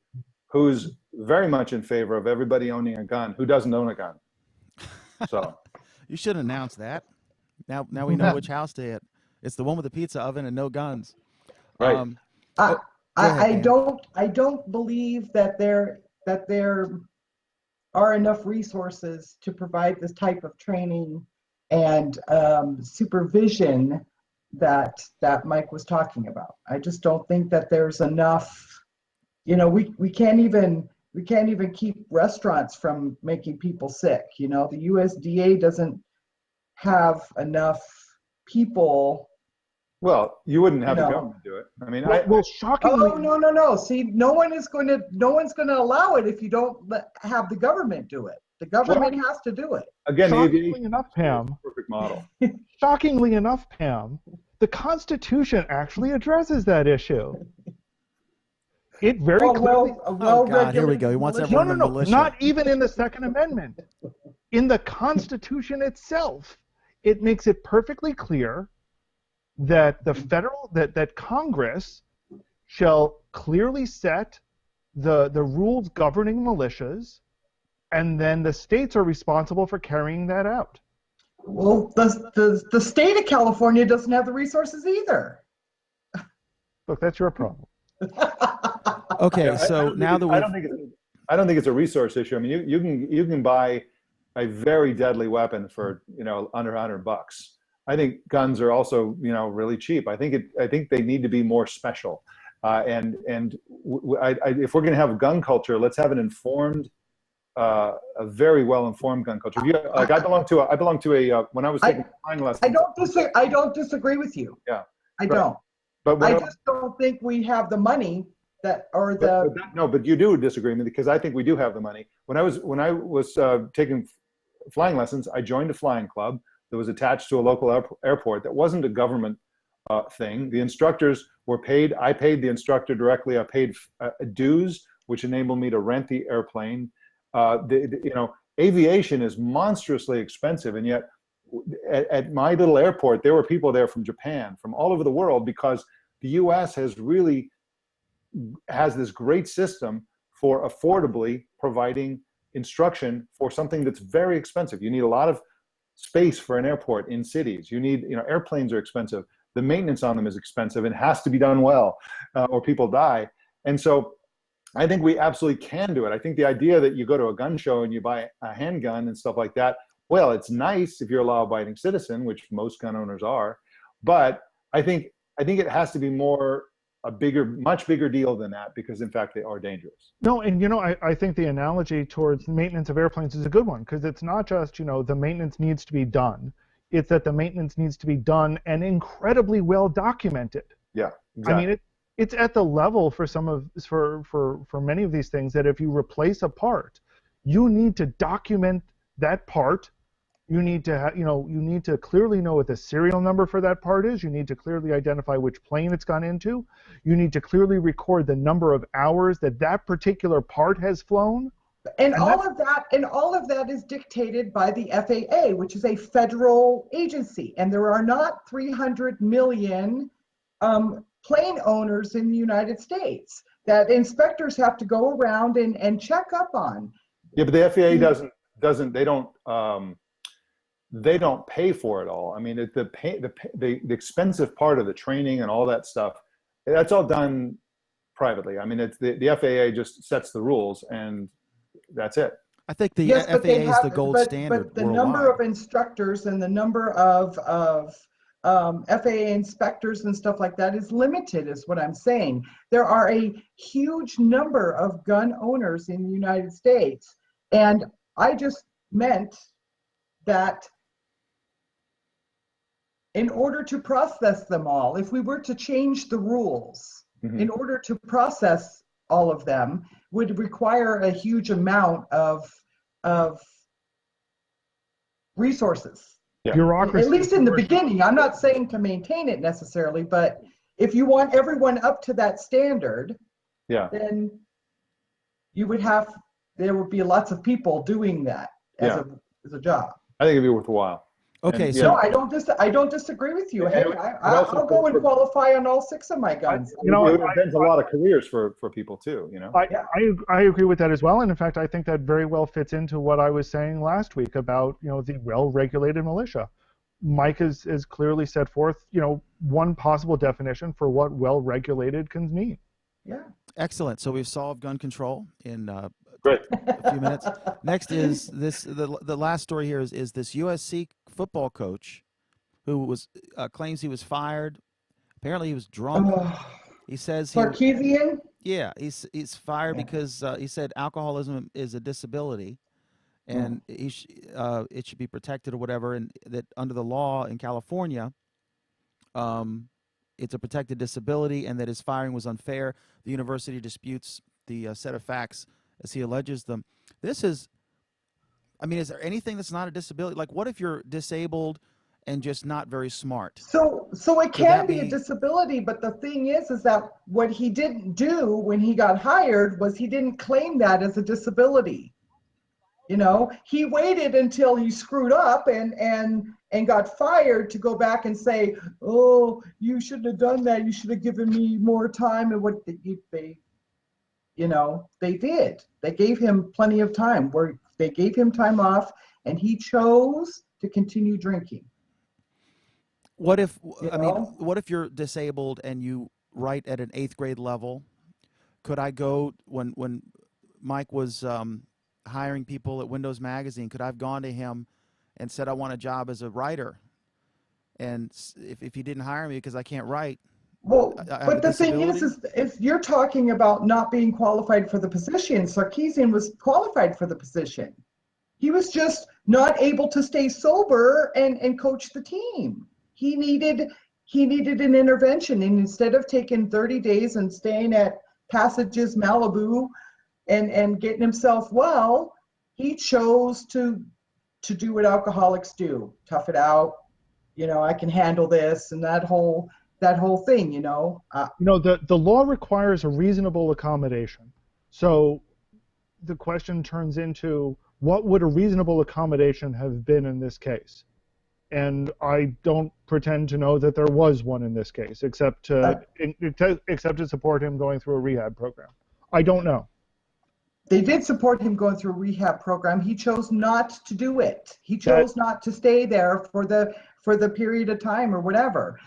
Speaker 2: who's very much in favor of everybody owning a gun who doesn't own a gun. So
Speaker 1: you should announce that. Now we know which house to hit. It's the one with the pizza oven and no guns.
Speaker 2: Right.
Speaker 4: I don't believe that there are enough resources to provide this type of training and supervision that Mike was talking about. I just don't think that there's enough. We can't even keep restaurants from making people sick. The USDA doesn't have enough people.
Speaker 2: Well, you wouldn't have the government do it. I mean,
Speaker 3: shockingly.
Speaker 4: Oh, no. See, no one's going to allow it if you don't have the government do it. The government has to do it.
Speaker 2: Again,
Speaker 3: shockingly enough, Pam.
Speaker 2: Perfect model.
Speaker 3: Shockingly enough, Pam, the Constitution actually addresses that issue. It very clearly.
Speaker 1: Oh God, here we go. He wants everyone in the militia.
Speaker 3: Not even in the Second Amendment. In the Constitution itself, it makes it perfectly clear that that Congress shall clearly set the rules governing militias, and then the states are responsible for carrying that out.
Speaker 4: Well, the state of California doesn't have the resources either.
Speaker 3: Look, that's your problem.
Speaker 1: Okay, so now that
Speaker 2: I don't think it's a resource issue. I mean, you can buy a very deadly weapon for under $100. I think guns are also really cheap. I think they need to be more special. If we're going to have a gun culture, let's have an informed, a very well informed gun culture. I belong to a when I was taking flying lessons.
Speaker 4: I don't disagree with you.
Speaker 2: Yeah,
Speaker 4: I don't.
Speaker 2: But
Speaker 4: I just don't think we have the money
Speaker 2: but you do disagree with me, because I think we do have the money. When I was taking flying lessons, I joined a flying club that was attached to a local airport. That wasn't a government thing. The instructors were paid. I paid the instructor directly. I paid dues, which enabled me to rent the airplane. Aviation is monstrously expensive, and yet at my little airport, there were people there from Japan, from all over the world, because the U.S. has this great system for affordably providing instruction for something that's very expensive. You need a lot of space for an airport in cities. You need, airplanes are expensive. The maintenance on them is expensive and has to be done well, or people die. And so I think we absolutely can do it. I think the idea that you go to a gun show and you buy a handgun and stuff like that well, it's nice if you're a law-abiding citizen, which most gun owners are, but I think it has to be much bigger deal than that, because in fact they are dangerous.
Speaker 3: No, and I think the analogy towards maintenance of airplanes is a good one, because it's not just, the maintenance needs to be done. It's that the maintenance needs to be done and incredibly well documented.
Speaker 2: Yeah, exactly.
Speaker 3: I mean, it's at the level for many of these things that if you replace a part, you need to document that part. You need to you need to clearly know what the serial number for that part is. You need to clearly identify which plane it's gone into. You need to clearly record the number of hours that particular part has flown.
Speaker 4: And all of that is dictated by the FAA, which is a federal agency, and there are not 300 million plane owners in the United States that inspectors have to go around and check up on.
Speaker 2: Yeah, but the FAA they don't pay for it all. I mean, the expensive part of the training and all that stuff, that's all done privately. I mean, it's the FAA just sets the ruls and that's it.
Speaker 1: I think the FAA is the gold standard.
Speaker 4: But the number of instructors and the number of FAA inspectors and stuff like that is limited, is what I'm saying. There are a huge number of gun owners in the United States, and I just meant that in order to process them all, if we were to change the rules, in order to process all of them, would require a huge amount of resources.
Speaker 2: Yeah.
Speaker 3: Bureaucracy.
Speaker 4: At least in the beginning. I'm not saying to maintain it necessarily, but if you want everyone up to that standard, then there would be lots of people doing that as a job.
Speaker 2: I think it'd be worthwhile.
Speaker 1: Okay,
Speaker 2: And,
Speaker 1: so
Speaker 4: No, I don't disagree with you. Hey, I'll go and qualify on all 6 of my guns.
Speaker 2: it invents a lot of careers for people too.
Speaker 3: I agree with that as well, and in fact, I think that very well fits into what I was saying last week about the well-regulated militia. Mike has clearly set forth one possible definition for what well-regulated can mean.
Speaker 4: Yeah.
Speaker 1: excellent. So we've solved gun control in
Speaker 2: Great.
Speaker 1: a few minutes. Next is this. The last story here is this USC football coach who was claims he was fired. Apparently he was drunk. He says
Speaker 4: Sarkeesian?
Speaker 1: Yeah, he's fired because he said alcoholism is a disability, and it should be protected or whatever, and that under the law in California, it's a protected disability, and that his firing was unfair. The university disputes the set of facts as he alleges them. This is, I mean, is there anything that's not a disability? Like, what if you're disabled and just not very smart?
Speaker 4: So it can be a disability, but the thing is that what he didn't do when he got hired was he didn't claim that as a disability. He waited until he screwed up and got fired to go back and say, "Oh, you shouldn't have done that. You should have given me more time." And what they did. They gave him plenty of time. They gave him time off, and he chose to continue drinking.
Speaker 1: What if what if you're disabled and you write at an 8th grade level? Could I go when Mike was hiring people at Windows Magazine? Could I have gone to him and said I want a job as a writer? And if he didn't hire me because I can't write,
Speaker 4: well, but the thing is you're talking about not being qualified for the position. Sarkeesian was qualified for the position. He was just not able to stay sober and coach the team. He needed an intervention, and instead of taking 30 days and staying at Passages Malibu and getting himself well, he chose to do what alcoholics do, tough it out. I can handle this, and that whole thing.
Speaker 3: The law requires a reasonable accommodation. So the question turns into, what would a reasonable accommodation have been in this case? And I don't pretend to know that there was one in this case, except to support him going through a rehab program. I don't know.
Speaker 4: They did support him going through a rehab program. He chose not to do it. He chose not to stay there for the period of time or whatever.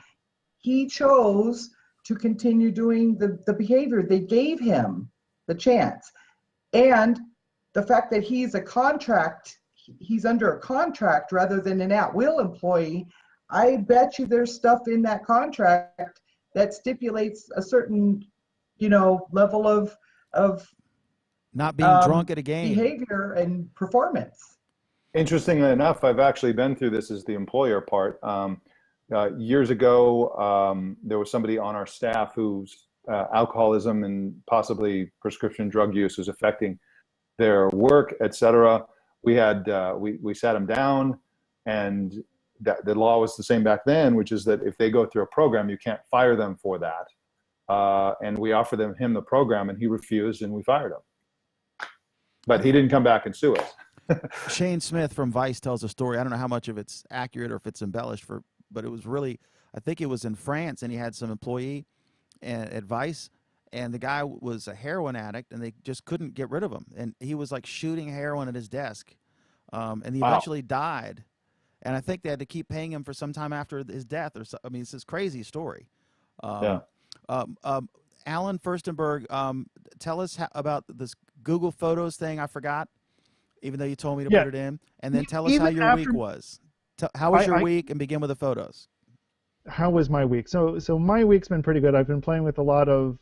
Speaker 4: He chose to continue doing the behavior. They gave him the chance. And the fact that he's a contract he's under a contract rather than an at-will employee, I bet you there's stuff in that contract that stipulates a certain, level of
Speaker 1: Not being drunk at a game.
Speaker 4: behavior and performance.
Speaker 2: Interestingly enough, I've actually been through this as the employer part. Years ago, there was somebody on our staff whose alcoholism and possibly prescription drug use was affecting their work, etc. We had we sat them down, and the law was the same back then, which is that if they go through a program, you can't fire them for that. And we offered him the program, and he refused, and we fired him. But he didn't come back and sue us.
Speaker 1: Shane Smith from Vice tells a story. I don't know how much of it's accurate or if it's embellished, but it was really, I think it was in France, and he had some employee at Vice, and the guy was a heroin addict, and they just couldn't get rid of him. And he was like shooting heroin at his desk, and he eventually died. And I think they had to keep paying him for some time after his death. I mean, it's this crazy story. Alan Furstenberg, tell us about this Google Photos thing. I forgot, even though you told me to put it in. And then tell us how your week was. How was your week, and begin with the photos.
Speaker 3: How was my week? So my week's been pretty good. I've been playing with a lot of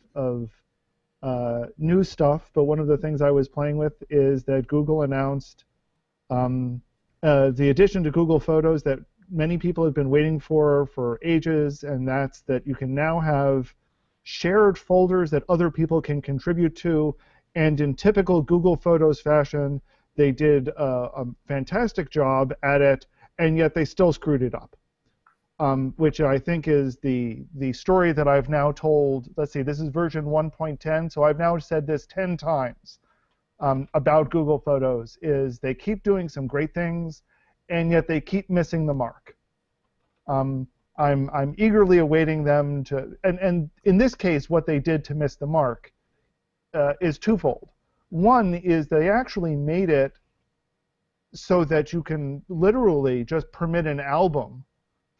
Speaker 3: new stuff, but one of the things I was playing with is that Google announced the addition to Google Photos that many people have been waiting for ages, and that's that you can now have shared folders that other people can contribute to, and in typical Google Photos fashion, they did a fantastic job at it, and yet they still screwed it up, which I think is the story that I've now told. Let's see, this is version 1.10, so I've now said this 10 times about Google Photos, is they keep doing some great things, and yet they keep missing the mark. I'm eagerly awaiting them to, and in this case, what they did to miss the mark is twofold. One is they actually made it so that you can literally just permit an album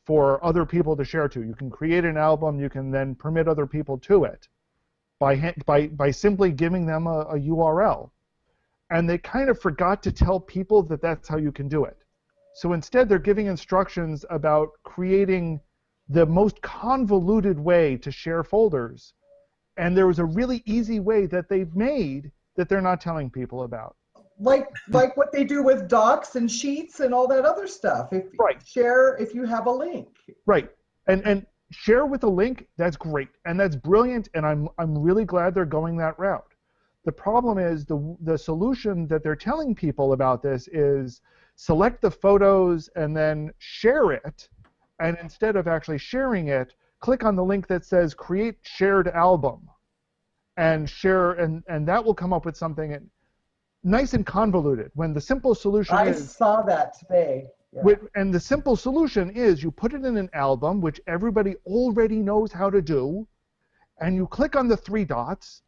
Speaker 3: for other people to share to. You can create an album, you can then permit other people to it by simply giving them a URL. And they kind of forgot to tell people that that's how you can do it. So instead, they're giving instructions about creating the most convoluted way to share folders. And there was a really easy way that they've made that they're not telling people about.
Speaker 4: Like what they do with docs and sheets and all that other stuff. Share if you have a link.
Speaker 3: Right. And share with a link, that's great. And that's brilliant, and I'm really glad they're going that route. The problem is the solution that they're telling people about this is select the photos and then share it, and instead of actually sharing it, click on the link that says create shared album and share, and that will come up with something nice and convoluted, when the simple solution
Speaker 4: I saw that today. Yeah.
Speaker 3: And the simple solution is you put it in an album, which everybody already knows how to do, and you click on the three dots,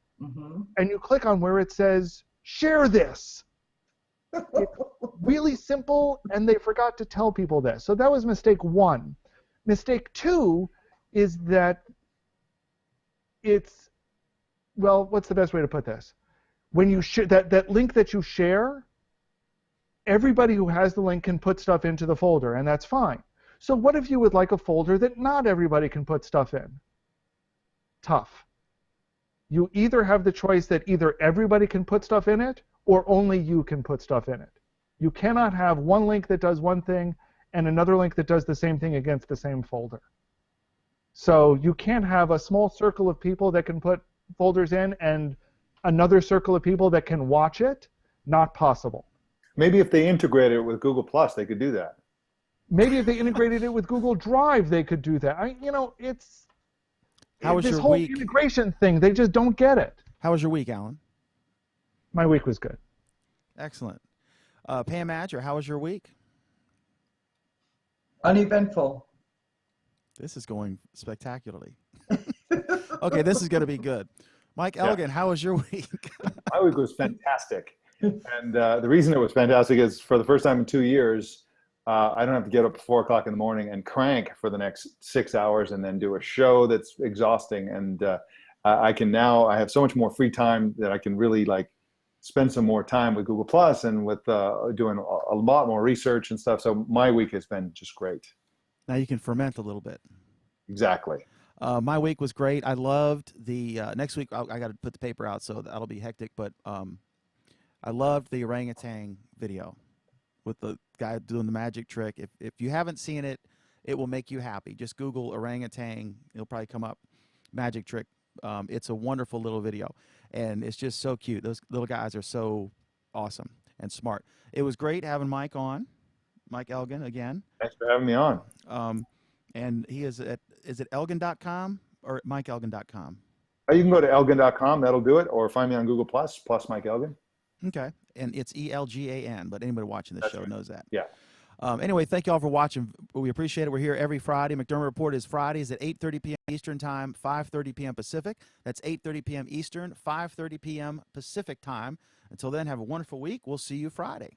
Speaker 3: and you click on where it says share this. It's really simple, and they forgot to tell people this. So that was mistake one. Mistake two is that it's, well, what's the best way to put this? When you share that link that you share, everybody who has the link can put stuff into the folder, and that's fine. So what if you would like a folder that not everybody can put stuff in? Tough. You either have the choice that either everybody can put stuff in it, or only you can put stuff in it. You cannot have one link that does one thing and another link that does the same thing against the same folder. So you can't have a small circle of people that can put folders in and another circle of people that can watch it. Not possible.
Speaker 2: Maybe if they integrated it with Google Plus, they could do that.
Speaker 3: Maybe if they integrated it with Google Drive, they could do that. It's
Speaker 1: How was
Speaker 3: this
Speaker 1: your
Speaker 3: whole
Speaker 1: week?
Speaker 3: integration thing. They just don't get it.
Speaker 1: How was your week, Alan?
Speaker 3: My week was good.
Speaker 1: Excellent. Pam Adger, how was your week?
Speaker 4: Uneventful.
Speaker 1: This is going spectacularly. Okay, this is going to be good. Mike Elgen, how was your week?
Speaker 2: My week was fantastic. And the reason it was fantastic is for the first time in 2 years, I don't have to get up at 4 o'clock in the morning and crank for the next 6 hours and then do a show that's exhausting. And I have so much more free time that I can really spend some more time with Google Plus and with doing a lot more research and stuff. So my week has been just great.
Speaker 1: Now you can ferment a little bit.
Speaker 2: Exactly.
Speaker 1: My week was great. I loved the next week. I got to put the paper out, so that'll be hectic. But I loved the orangutan video with the guy doing the magic trick. If you haven't seen it, it will make you happy. Just Google orangutan; it'll probably come up. Magic trick. It's a wonderful little video, and it's just so cute. Those little guys are so awesome and smart. It was great having Mike on, Mike Elgen again.
Speaker 2: Thanks for having me on.
Speaker 1: And he is at Elgen.com or MikeElgen.com?
Speaker 2: You can go to elgen.com. That'll do it. Or find me on Google Plus Mike Elgen.
Speaker 1: Okay. And it's ELGAN, but anybody watching this show knows that.
Speaker 2: Yeah.
Speaker 1: Anyway, thank you all for watching. We appreciate it. We're here every Friday. McDermott Report is Fridays at 8:30 p.m. Eastern Time, 5:30 p.m. Pacific. That's 8:30 p.m. Eastern, 5:30 p.m. Pacific Time. Until then, have a wonderful week. We'll see you Friday.